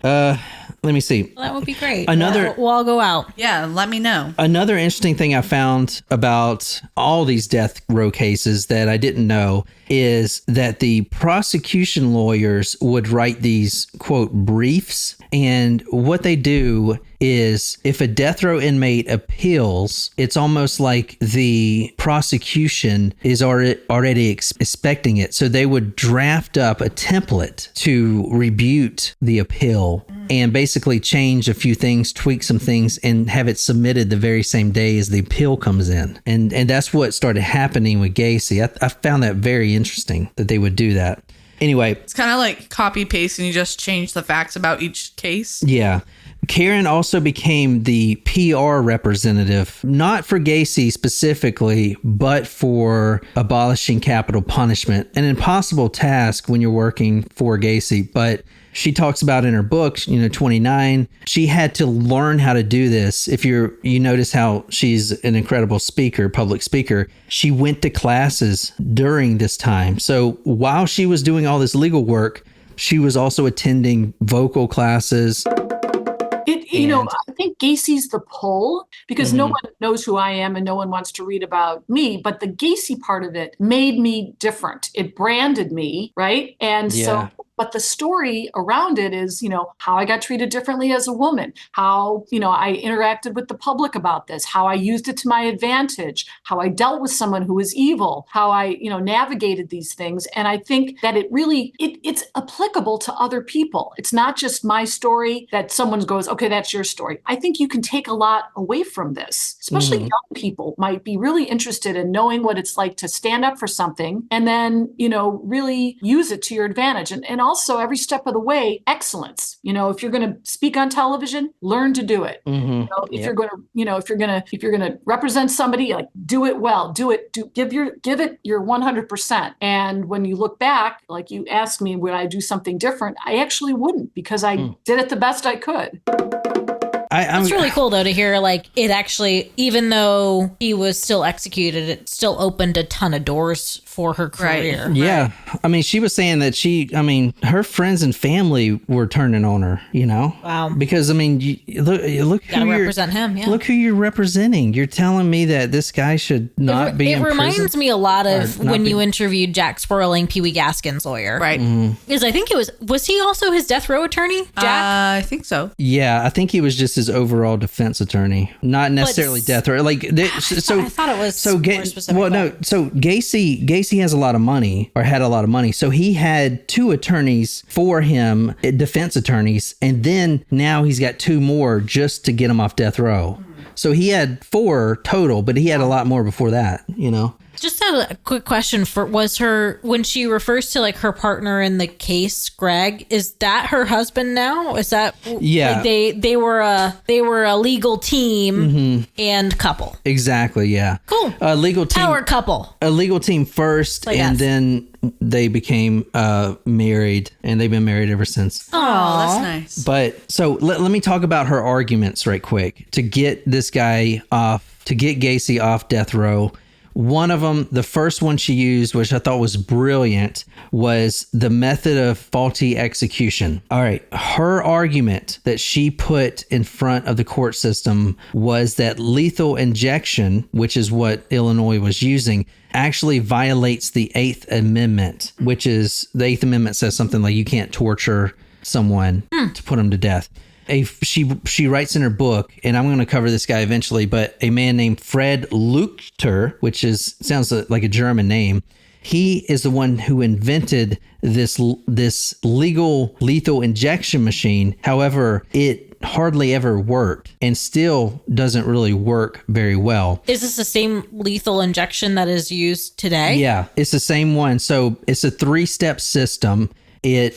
let me see. Well, that would be great. We'll all go out. Yeah, let me know. Another interesting thing I found about all these death row cases that I didn't know is that the prosecution lawyers would write these, quote, briefs. And what they do is if a death row inmate appeals, it's almost like the prosecution is already expecting it. So they would draft up a template to rebut the appeal and basically change a few things, tweak some things, and have it submitted the very same day as the appeal comes in. And that's what started happening with Gacy. I found that very interesting that they would do that. Anyway. It's kind of like copy paste and you just change the facts about each case. Yeah. Karen also became the PR representative, not for Gacy specifically, but for abolishing capital punishment. An impossible task when you're working for Gacy, but she talks about in her book, 29, she had to learn how to do this. If you notice how she's an incredible speaker, public speaker, she went to classes during this time. So while she was doing all this legal work, she was also attending vocal classes. I think Gacy's the pull, because no one knows who I am and no one wants to read about me. But the Gacy part of it made me different. It branded me, right? And so, but the story around it is, how I got treated differently as a woman, how, I interacted with the public about this, how I used it to my advantage, how I dealt with someone who was evil, how I, navigated these things. And I think that it really, it's applicable to other people. It's not just my story that someone goes, okay, that's your story. I think you can take a lot away from this, especially young people might be really interested in knowing what it's like to stand up for something and then, really use it to your advantage. And also every step of the way, excellence. If you're going to speak on television, learn to do it. If you're going to, if you're going to represent somebody, like do it well, give it your 100%. And when you look back, like you asked me, would I do something different? I actually wouldn't, because I did it the best I could. It's really cool, though, to hear, like, it actually, even though he was still executed, it still opened a ton of doors for her career. Right. Yeah. I mean, she was saying that her friends and family were turning on her, Wow. Because, look gotta represent him, yeah. Look who you're representing. You're telling me that this guy should not be in prison? It reminds me a lot of when you interviewed Jack Sperling, Pee Wee Gaskin's lawyer. Right. Because I think was he also his death row attorney, Jack? I think so. Yeah, I think he was just his overall defense attorney, not necessarily death row. Like, I thought it was more specific. Well, no. So Gacy has a lot of money, or had a lot of money. So he had 2 attorneys for him, defense attorneys, and then now he's got 2 more just to get him off death row. So he had 4 total, but he had a lot more before that, Just a quick question when she refers to like her partner in the case, Greg, is that her husband now? Is that like they were a legal team and couple. Exactly, yeah. Cool. A legal team, power couple. A legal team first, and then they became married, and they've been married ever since. Oh, that's nice. But so let me talk about her arguments right quick to get this guy off, to get Gacy off death row. One of them, the first one she used, which I thought was brilliant, was the method of faulty execution. All right. Her argument that she put in front of the court system was that lethal injection, which is what Illinois was using, actually violates the 8th Amendment, which is the 8th Amendment says something like you can't torture someone to put them to death. She writes in her book, and I'm going to cover this guy eventually, but a man named Fred Luchter, which sounds like a German name, he is the one who invented this legal lethal injection machine. However, it hardly ever worked and still doesn't really work very well. Is this the same lethal injection that is used today? Yeah, it's the same one. So it's a 3-step system. It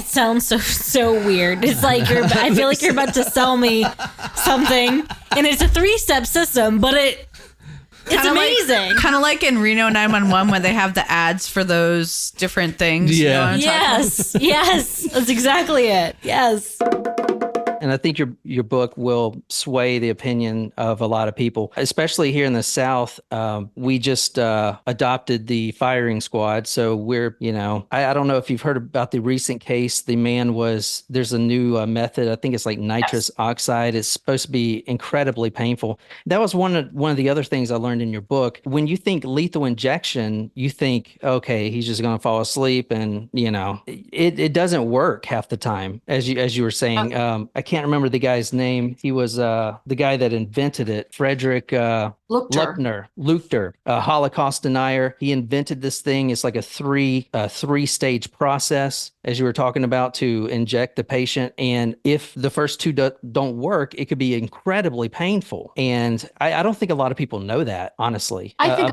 sounds so weird. It's like I feel like you're about to sell me something, and it's a 3-step system, but it's amazing. Kind of like in Reno 911 when they have the ads for those different things. Yeah. You know what I'm talking about? Yes, that's exactly it. Yes. And I think your book will sway the opinion of a lot of people, especially here in the South. We just adopted the firing squad. So we're, I don't know if you've heard about the recent case. The man there's a new method. I think it's like nitrous oxide. It's supposed to be incredibly painful. That was one of the other things I learned in your book. When you think lethal injection, you think, okay, he's just going to fall asleep, and it doesn't work half the time, as you were saying. I can't remember the guy's name. He was the guy that invented it, Frederick Luchter, a Holocaust denier. He invented this thing. It's like a three-stage process, as you were talking about, to inject the patient. And if the first 2 don't work, it could be incredibly painful. And I don't think a lot of people know that, honestly. I don't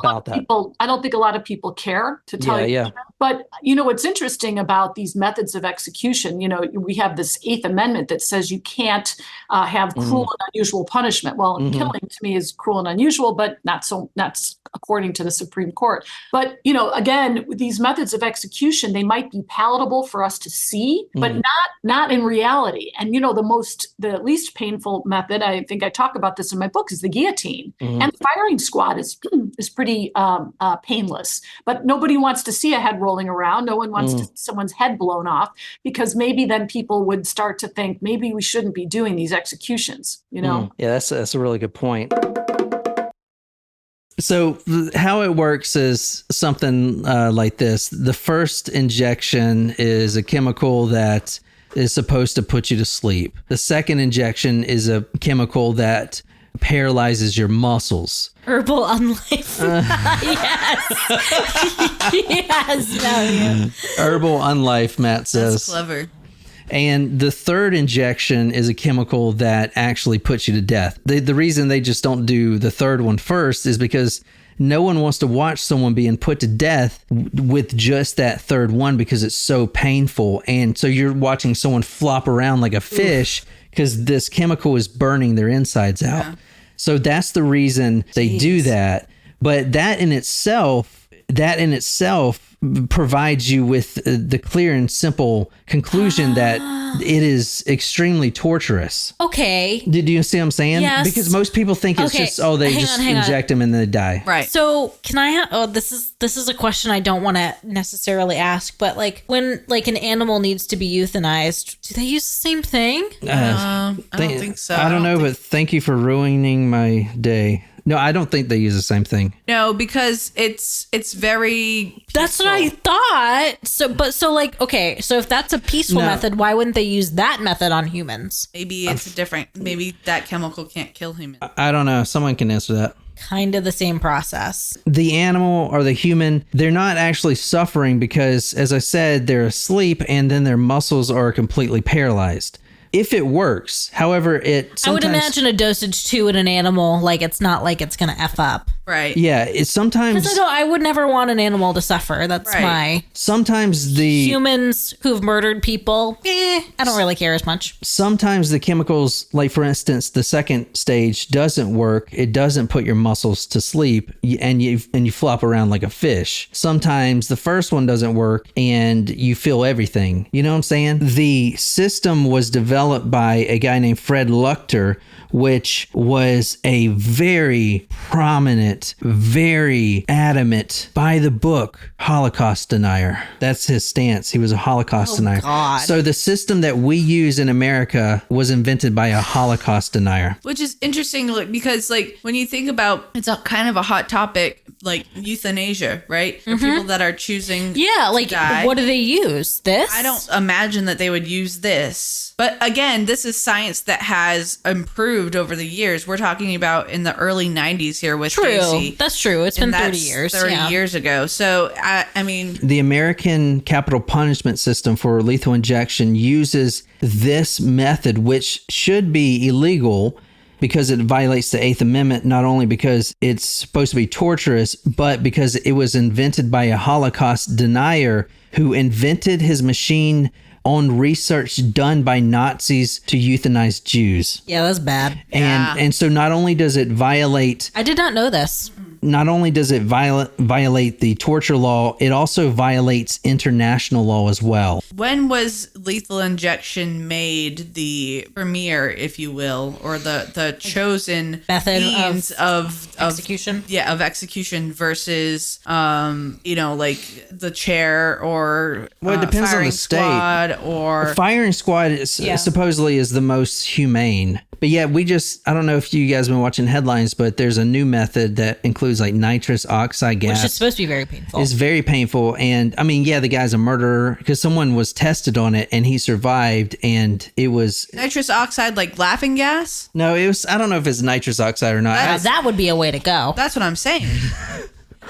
think a lot of people care, to tell you. Yeah. But what's interesting about these methods of execution, we have this 8th Amendment that says you can't have cruel and unusual punishment. Well, killing to me is cruel and unusual. painful, but not according to the Supreme Court. But, again, these methods of execution, they might be palatable for us to see, but not in reality. And, the least painful method, I think I talk about this in my book, is the guillotine. And the firing squad is pretty painless. But nobody wants to see a head rolling around. No one wants to see someone's head blown off, because maybe then people would start to think maybe we shouldn't be doing these executions, Yeah, that's a really good point. So how it works is something like this. The first injection is a chemical that is supposed to put you to sleep. The second injection is a chemical that paralyzes your muscles. Herbal Unlife. Yes. Herbal Unlife, Matt says. That's clever. And the third injection is a chemical that actually puts you to death. The reason they just don't do the third one first is because no one wants to watch someone being put to death with just that third one, because it's so painful. And so you're watching someone flop around like a fish because this chemical is burning their insides out. Yeah. So that's the reason they do that. But that in itself provides you with the clear and simple conclusion that it is extremely torturous. Okay. Do you see what I'm saying? Yes. Because most people think it's just, they inject them and then they die. Right. So can I, this is a question I don't want to necessarily ask, but like when like an animal needs to be euthanized, do they use the same thing? I don't think so. I don't know, but thank you for ruining my day. No, I don't think they use the same thing. No, because it's very peaceful. That's what I thought. So if that's a peaceful method, why wouldn't they use that method on humans? Maybe it's maybe that chemical can't kill humans. I don't know. Someone can answer that. Kind of the same process. The animal or the human, they're not actually suffering because, as I said, they're asleep and then their muscles are completely paralyzed. If it works, however, I would imagine a dosage 2 in an animal, like it's not like it's going to F up. Right. Yeah, it's sometimes... Because I would never want an animal to suffer. That's my... Sometimes the... Humans who've murdered people, I don't really care as much. Sometimes the chemicals, like for instance, the second stage doesn't work. It doesn't put your muscles to sleep and you flop around like a fish. Sometimes the first one doesn't work and you feel everything. You know what I'm saying? The system was developed by a guy named Fred Luchter, which was a very prominent, very adamant, by the book Holocaust denier. That's his stance. He was a Holocaust denier. God. So the system that we use in America was invented by a Holocaust denier. Which is interesting because when you think about, it's a kind of a hot topic, like euthanasia, right? For people that are choosing to die. What do they use? This? I don't imagine that they would use this. But again, this is science that has improved over the years. We're talking about in the early 90s here with Gacy. That's true. It's been 30 years. 30 years ago. So, I mean... The American capital punishment system for lethal injection uses this method, which should be illegal because it violates the 8th Amendment, not only because it's supposed to be torturous, but because it was invented by a Holocaust denier who invented his machine on research done by Nazis to euthanize Jews. Yeah, that's bad. And so not only does it violate... I did not know this. Not only does it violate the torture law, it also violates international law as well. When was lethal injection made the premier, if you will, or the chosen method means of execution? Of execution versus, like the chair or it depends on the state. Or firing squad supposedly is the most humane. But yeah, I don't know if you guys have been watching headlines, but there's a new method that includes like nitrous oxide gas. Which is supposed to be very painful. It's very painful. And I mean, the guy's a murderer because someone was tested on it and he survived, and it was... Nitrous oxide, like laughing gas? No, it was... I don't know if it's nitrous oxide or not. That would be a way to go. That's what I'm saying.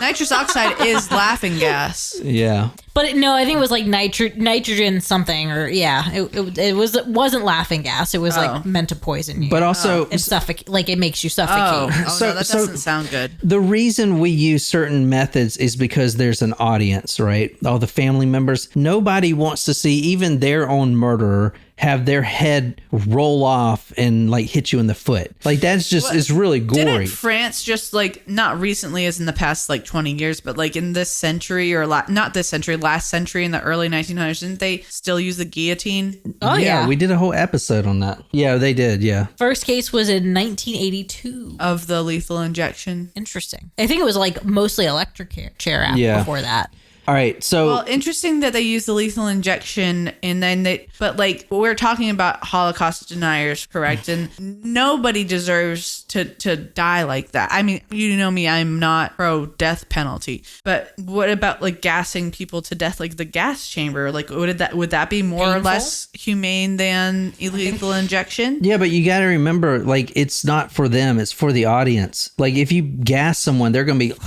Nitrous oxide is laughing gas. Yeah. But I think it was like nitrogen something, or it wasn't laughing gas. It was like meant to poison you. But also and it makes you suffocate. That doesn't sound good. The reason we use certain methods is because there's an audience, right? All the family members. Nobody wants to see even their own murderer have their head roll off and like hit you in the foot. Like that's just, it's really gory. Didn't France just like, not recently as in the past like 20 years, but like in this century or not this century, last century in the early 1900s, didn't they still use the guillotine? Oh, yeah. We did a whole episode on that. Yeah, they did. Yeah. First case was in 1982. Of the lethal injection. Interesting. I think it was like mostly electric chair before that. All right. So, well, interesting that they use the lethal injection and then but like we're talking about Holocaust deniers, correct? And nobody deserves to die like that. I mean, you know me, I'm not pro death penalty, but what about like gassing people to death, like the gas chamber? Like would that be more or less humane than lethal injection? yeah, but you got to remember, like, it's not for them, it's for the audience. Like if you gas someone, they're going to be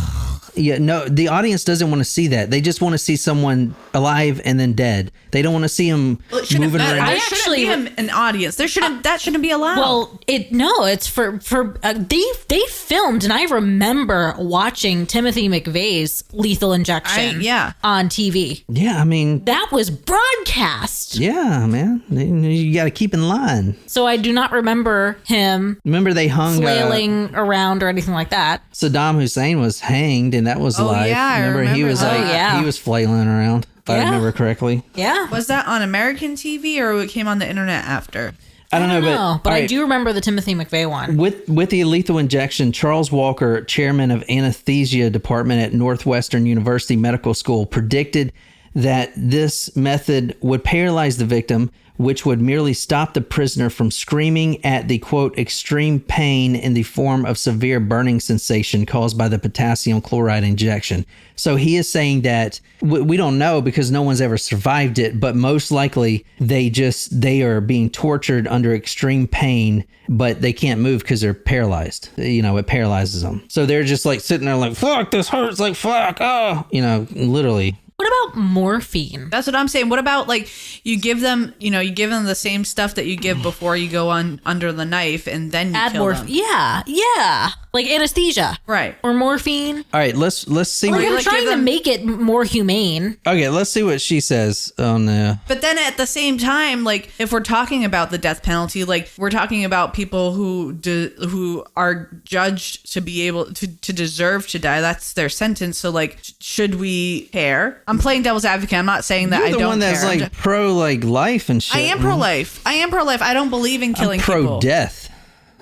yeah, no, the audience doesn't want to see that. They just want to see someone alive and then dead. They don't want to see them moving around. There shouldn't be an audience. That shouldn't be allowed. Well, it's for they filmed, and I remember watching Timothy McVeigh's Lethal Injection on TV. Yeah, I mean, that was broadcast. Yeah, man, you got to keep in line. So I do not remember him. Remember they hung flailing around or anything like that. Saddam Hussein was hanged, and that was live. Yeah, remember he was he was flailing around. If I remember correctly. Yeah. Was that on American TV or it came on the internet after? I don't know, but I do remember the Timothy McVeigh one. With the lethal injection, Charles Walker, chairman of anesthesia department at Northwestern University Medical School, predicted that this method would paralyze the victim, which would merely stop the prisoner from screaming at the, quote, extreme pain in the form of severe burning sensation caused by the potassium chloride injection. So he is saying that we don't know because no one's ever survived it, but most likely they are being tortured under extreme pain, but they can't move because they're paralyzed. It paralyzes them. So they're just like sitting there like, fuck, this hurts, like, fuck, oh, literally. What about morphine? That's what I'm saying. What about like you give them the same stuff that you give before you go on under the knife and then you kill them. Yeah. Like anesthesia. Right. Or morphine. All right, let's see. I'm trying to make it more humane. Okay, let's see what she says on the... But then at the same time, like if we're talking about the death penalty, like we're talking about people who are judged to be able to deserve to die. That's their sentence. So like, should we care? I'm playing devil's advocate. I'm not saying that You're I don't care. the one that's like pro like life and shit. I am pro-life. I don't believe in killing people. Pro-death.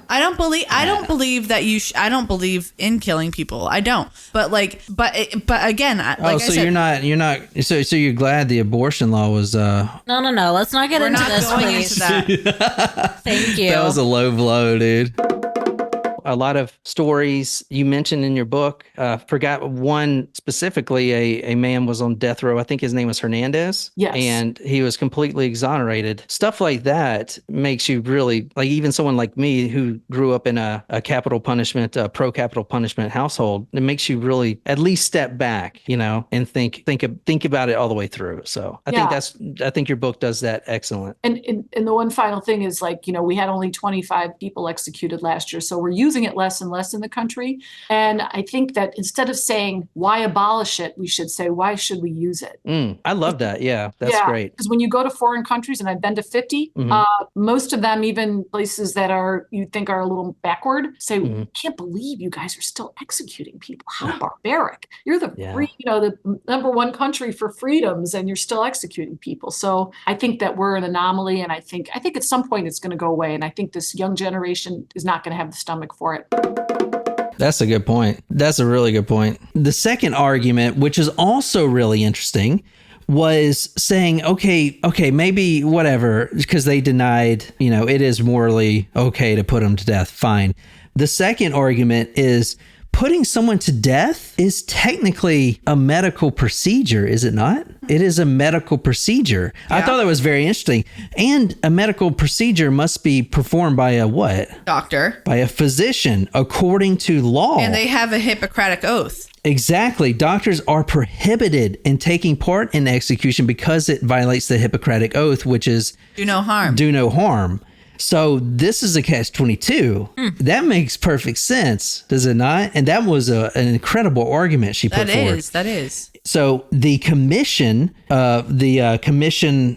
I don't believe that I don't believe in killing people. I don't. But again, like I said, you're not. So you're glad the abortion law was. No. Let's not get into this, please. Thank you. That was a low blow, dude. A lot of stories you mentioned in your book. Forgot one specifically. A man was on death row. I think his name was Hernandez. Yes. And he was completely exonerated. Stuff like that makes you really, like, even someone like me who grew up in a capital punishment, pro-capital punishment household, it makes you really at least step back, and think about it all the way through. So I think your book does that excellent. And the one final thing is, like, we had only 25 people executed last year. So we're using it less and less in the country. And I think that instead of saying, why abolish it, we should say, why should we use it? I love that. Yeah, that's great. Because when you go to foreign countries, and I've been to 50, most of them, even places that you think are a little backward, say, I can't believe you guys are still executing people. How barbaric. You're the the number one country for freedoms, and you're still executing people. So I think that we're an anomaly, and I think at some point it's going to go away. And I think this young generation is not going to have the stomach for it. That's a good point. That's a really good point. The second argument, which is also really interesting, was saying, okay, maybe whatever, because they denied, it is morally okay to put them to death. Fine. The second argument is putting someone to death is technically a medical procedure, is it not? It is a medical procedure. Yeah. I thought that was very interesting. And a medical procedure must be performed by a what? Doctor. By a physician, according to law. And they have a Hippocratic oath. Exactly. Doctors are prohibited in taking part in execution because it violates the Hippocratic oath, which is do no harm. Do no harm. So this is a catch-22. That makes perfect sense, does it not? And that was an incredible argument she put forward. That is. So the commission,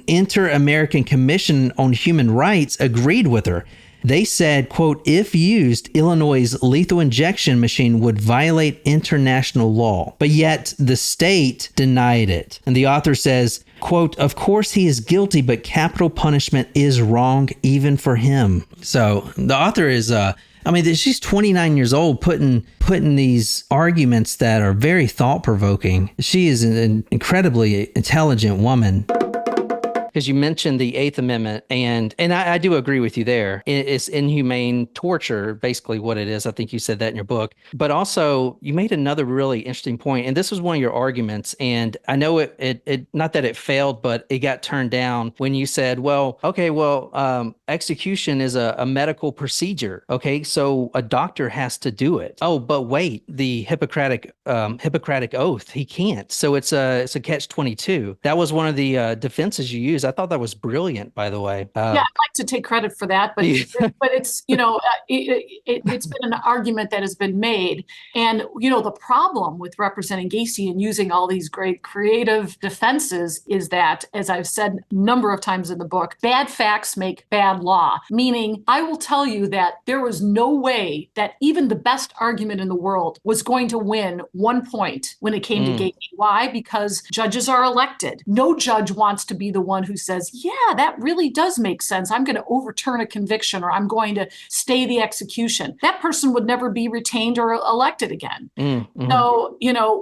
Inter-American Commission on Human Rights, agreed with her. They said, quote, if used, Illinois' lethal injection machine would violate international law. But yet the state denied it. And the author says, quote, of course he is guilty, but capital punishment is wrong even for him. So the author is, she's 29 years old putting these arguments that are very thought-provoking. She is an incredibly intelligent woman. Because you mentioned the Eighth Amendment, and I do agree with you there. It's inhumane torture, basically what it is. I think you said that in your book. But also, you made another really interesting point, and this was one of your arguments. And I know it not that it failed, but it got turned down when you said, execution is a medical procedure. Okay, so a doctor has to do it. Oh, but wait, the Hippocratic oath, he can't. So it's a catch-22. That was one of the defenses you used. I thought that was brilliant, by the way. I'd like to take credit for that, but it's it's been an argument that has been made, and the problem with representing Gacy and using all these great creative defenses is that, as I've said a number of times in the book, bad facts make bad law. Meaning, I will tell you that there was no way that even the best argument in the world was going to win 1 point when it came to Gacy. Why? Because judges are elected. No judge wants to be the one who says, yeah, that really does make sense. I'm going to overturn a conviction, or I'm going to stay the execution. That person would never be retained or elected again. Mm-hmm. So,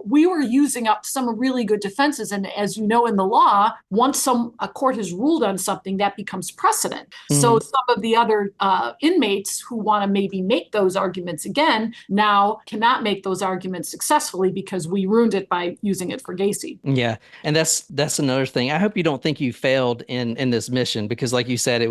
we were using up some really good defenses. And as you know, in the law, once a court has ruled on something, that becomes precedent. Mm-hmm. So some of the other inmates who want to maybe make those arguments again now cannot make those arguments successfully because we ruined it by using it for Gacy. Yeah. And that's another thing. I hope you don't think you failed in this mission, because like you said,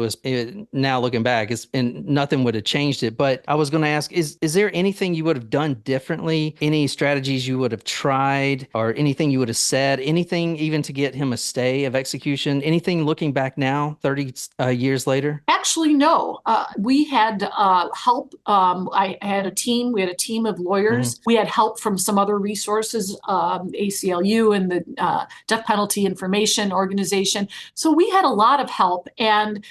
now looking back, and nothing would have changed it. But I was going to ask, is there anything you would have done differently? Any strategies you would have tried, or anything you would have said, anything even to get him a stay of execution? Anything looking back now, 30 years later? Actually, no. We had help. I had a team. We had a team of lawyers. Mm-hmm. We had help from some other resources, ACLU and the Death Penalty Information Organization. So we had a lot of help. And,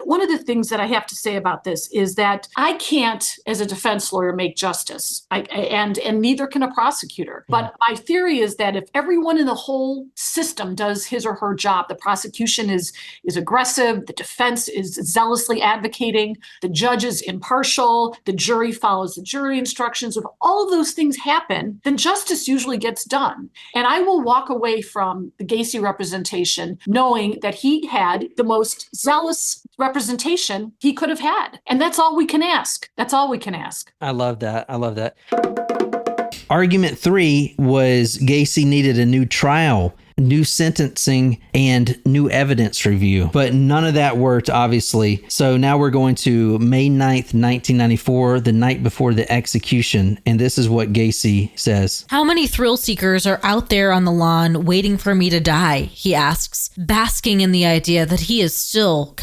one of the things that I have to say about this is that I can't, as a defense lawyer, make justice. And neither can a prosecutor. Mm-hmm. But my theory is that if everyone in the whole system does his or her job, the prosecution is aggressive, the defense is zealously advocating, the judge is impartial, the jury follows the jury instructions. If all of those things happen, then justice usually gets done. And I will walk away from the Gacy representation knowing that he had the most zealous representation he could have had. And that's all we can ask. That's all we can ask. I love that. Argument 3 was Gacy needed a new trial, new sentencing, and new evidence review. But none of that worked, obviously. So now we're going to May 9th, 1994, the night before the execution. And this is what Gacy says. How many thrill seekers are out there on the lawn waiting for me to die? He asks, basking in the idea that he still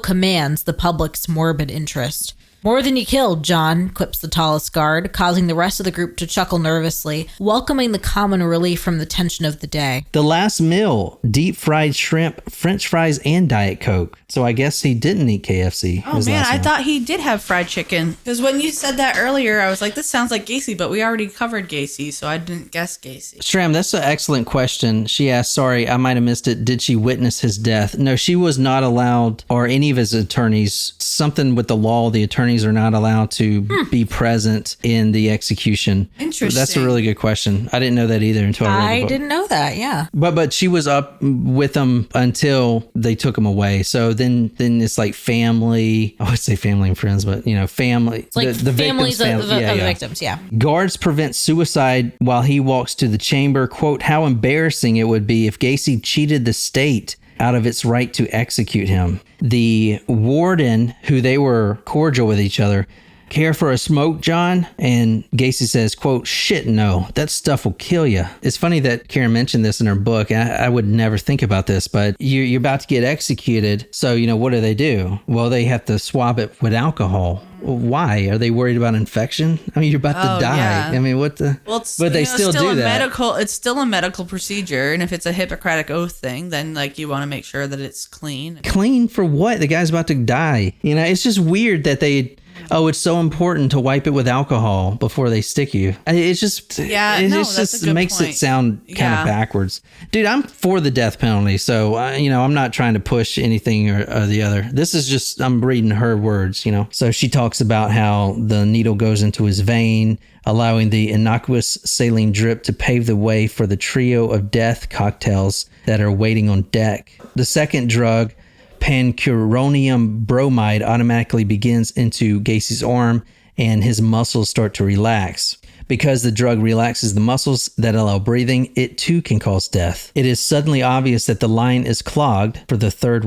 commands the public's morbid interest. More than you killed, John, quips the tallest guard, causing the rest of the group to chuckle nervously, welcoming the common relief from the tension of the day. The last meal, deep fried shrimp, French fries, and Diet Coke. So I guess he didn't eat KFC. Oh man, I thought he did have fried chicken. Because when you said that earlier, I was like, this sounds like Gacy, but we already covered Gacy, so I didn't guess Gacy. Stram, that's an excellent question. She asked, sorry, I might have missed it. Did she witness his death? No, she was not allowed, or any of his attorneys, something with the law, the attorneys are not allowed to be present in the execution. Interesting. That's a really good question. I didn't know that either until I read the book. I didn't know that, yeah. But she was up with them until they took him away. So then it's like family. I would say family and friends, but family. It's like the families of the victims, yeah. Guards prevent suicide while he walks to the chamber. Quote, how embarrassing it would be if Gacy cheated the state out of its right to execute him. The warden, who they were cordial with each other, care for a smoke, John? And Gacy says, quote, shit, no, that stuff will kill you. It's funny that Karen mentioned this in her book. I would never think about this, but you're about to get executed. So, what do? Well, they have to swab it with alcohol. Why? Are they worried about infection? I mean, you're about to die. Yeah. I mean, what the? Well, it's, but they still do that. It's still a medical procedure, and if it's a Hippocratic Oath thing, then like you want to make sure that it's clean. Clean for what? The guy's about to die. It's just weird that they. Oh, it's so important to wipe it with alcohol before they stick you. It's just, that's a good makes point. It sound kind of backwards. Dude, I'm for the death penalty. So, I'm not trying to push anything or the other. This is just, I'm reading her words, So she talks about how the needle goes into his vein, allowing the innocuous saline drip to pave the way for the trio of death cocktails that are waiting on deck. The second drug, pancuronium bromide, automatically begins into Gacy's arm and his muscles start to relax. Because the drug relaxes the muscles that allow breathing, it too can cause death. It is suddenly obvious that the line is clogged for the third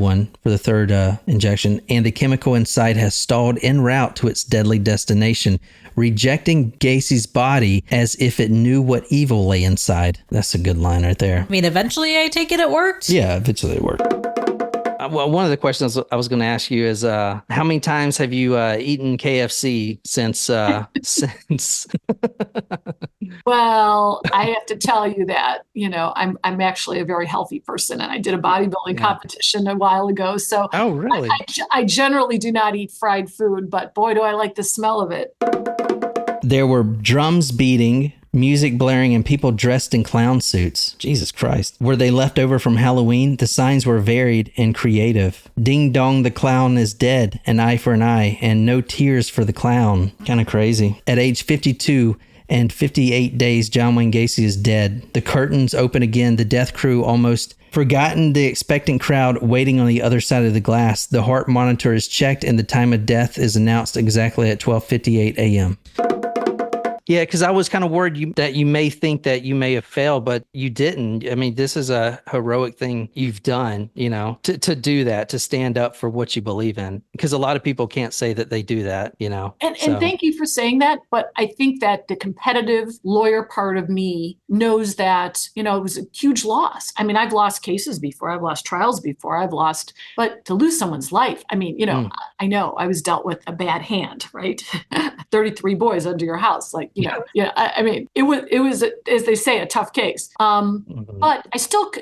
injection, and the chemical inside has stalled en route to its deadly destination, rejecting Gacy's body as if it knew what evil lay inside. That's a good line right there. I mean, eventually I take it worked? Yeah, eventually it worked. Well, one of the questions I was going to ask you is, how many times have you eaten KFC since? Well, I have to tell you that, I'm actually a very healthy person, and I did a bodybuilding competition a while ago. So oh, really? I generally do not eat fried food, but boy, do I like the smell of it. There were drums beating, music blaring, and people dressed in clown suits. Jesus Christ. Were they left over from Halloween? The signs were varied and creative. Ding dong, the clown is dead, an eye for an eye, and no tears for the clown. Kind of crazy. At age 52 and 58 days, John Wayne Gacy is dead. The curtains open again. The death crew almost forgotten the expectant crowd waiting on the other side of the glass. The heart monitor is checked and the time of death is announced exactly at 12:58 a.m. Yeah, because I was kind of worried that you may think that you may have failed, but you didn't. I mean, this is a heroic thing you've done, to do that, to stand up for what you believe in. Because a lot of people can't say that they do that, And thank you for saying that. But I think that the competitive lawyer part of me knows that, it was a huge loss. I mean, I've lost cases before. I've lost trials before. But to lose someone's life, I mean, I know I was dealt with a bad hand, right? 33 boys under your house, like, I mean, it was, as they say, a tough case. But I still,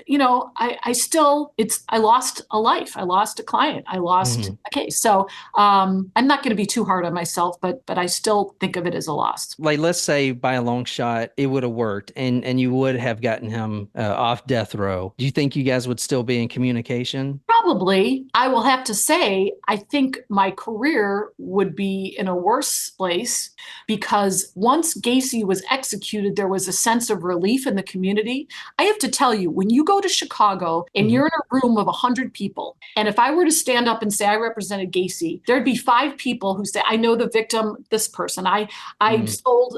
I lost a life. I lost a client. I lost a case. So I'm not going to be too hard on myself, but I still think of it as a loss. Like, let's say by a long shot, it would have worked and you would have gotten him off death row. Do you think you guys would still be in communication? Probably. I will have to say, I think my career would be in a worse place because once Gacy was executed, there was a sense of relief in the community. I have to tell you, when you go to Chicago and you're in a room of 100 people, and if I were to stand up and say I represented Gacy, there'd be 5 people who say, I know the victim, this person. I sold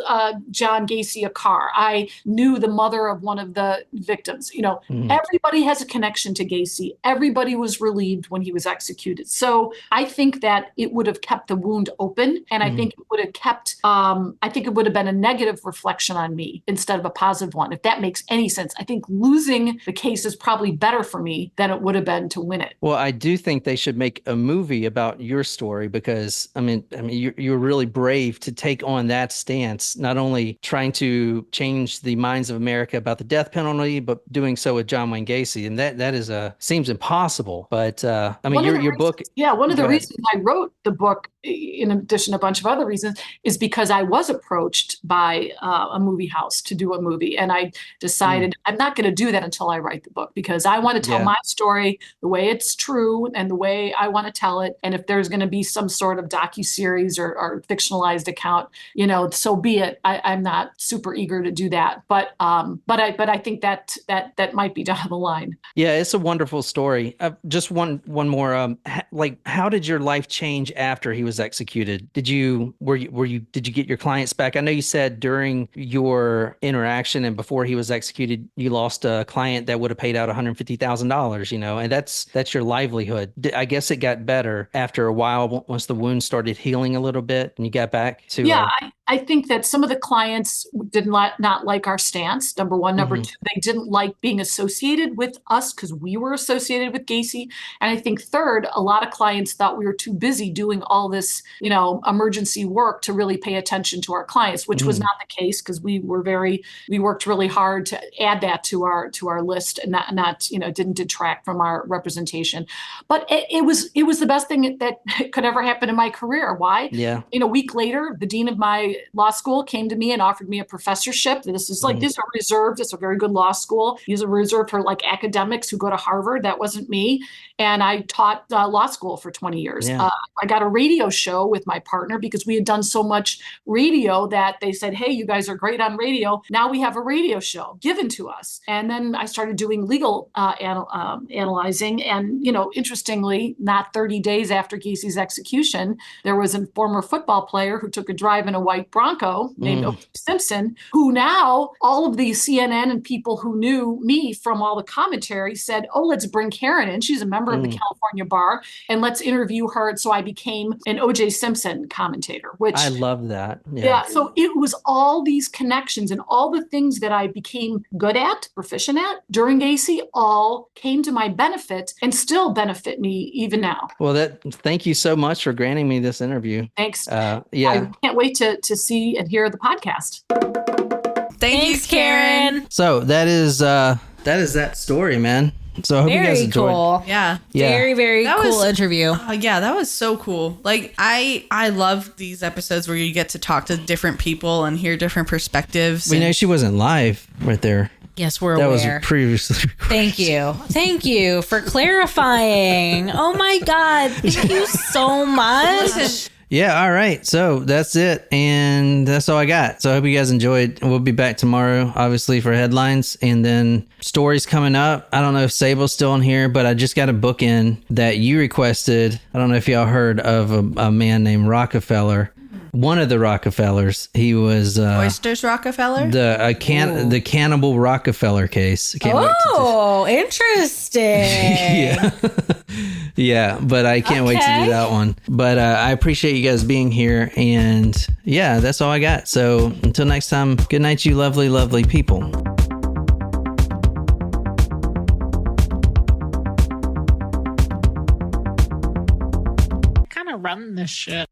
John Gacy a car. I knew the mother of one of the victims. Everybody has a connection to Gacy. Everybody was relieved when he was executed. So I think that it would have kept the wound open, and I think it would have kept, I think it would have been a negative reflection on me instead of a positive one. If that makes any sense, I think losing the case is probably better for me than it would have been to win it. Well, I do think they should make a movie about your story because, I mean, you're really brave to take on that stance, not only trying to change the minds of America about the death penalty, but doing so with John Wayne Gacy. And that is seems impossible. But I mean, your book. Yeah, one of the reasons I wrote the book, in addition to a bunch of other reasons, is because I was approached by a movie house to do a movie. And I decided I'm not going to do that until I write the book because I want to tell my story the way it's true and the way I want to tell it. And if there's going to be some sort of docuseries or fictionalized account, so be it. I'm not super eager to do that. But I think that might be down the line. Yeah, it's a wonderful story. Just one more. How did your life change after he was executed? did you get your clients back? I know you said during your interaction and before he was executed, you lost a client that would have paid out $150,000, and that's your livelihood. I guess it got better after a while once the wound started healing a little bit and you got back to. Yeah, I think that some of the clients did not like our stance, number one. Number two, they didn't like being associated with us because we were associated with Gacy. And I think third, a lot of clients thought we were too busy doing all this, emergency work to really pay attention to our clients, which was not the case because we worked really hard to add that to our list and not didn't detract from our representation. But it was the best thing that could ever happen in my career. Why? Yeah. A week later, the dean of my law school came to me and offered me a professorship. This is these are reserved. It's a very good law school. These are reserved for like academics who go to Harvard. That wasn't me. And I taught law school for 20 years. Yeah. I got a radio show with my partner because we had done so much radio that they said, hey, you guys are great on radio. Now we have a radio show given to us. And then I started doing legal analyzing. And, interestingly, not 30 days after Gacy's execution, there was a former football player who took a drive in a white Bronco named O.J. Simpson, who now all of the CNN and people who knew me from all the commentary said, oh, let's bring Karen in. She's a member of the California bar and let's interview her. And so I became an O.J. Simpson commentator, which I love that. Yeah. So it was all these connections and all the things that I became good at, proficient at during Gacy all came to my benefit and still benefit me even now. Well, thank you so much for granting me this interview. Thanks. Yeah. I can't wait to see and hear the podcast. Thanks, Karen. So that is that story, man. So I hope you guys Very enjoyed. cool. Yeah. Very, very That cool was- interview. Yeah, that was so cool. Like I love these episodes where you get to talk to different people and hear different perspectives. We know she wasn't live right there. Yes, we're That aware. was previously recorded. Thank you for clarifying. Oh my God. Thank you so much. Yeah, all right. So that's it. And that's all I got. So I hope you guys enjoyed. We'll be back tomorrow, obviously, for headlines. And then stories coming up. I don't know if Sable's still in here, but I just got a book in that you requested. I don't know if y'all heard of a man named Rockefeller. One of the Rockefellers. He was Oysters Rockefeller? the Cannibal Rockefeller case. Interesting. Yeah. Yeah, but I can't wait to Okay. do that one. But I appreciate you guys being here. And yeah, that's all I got. So until next time, good night, you lovely, lovely people. Kind of run this shit.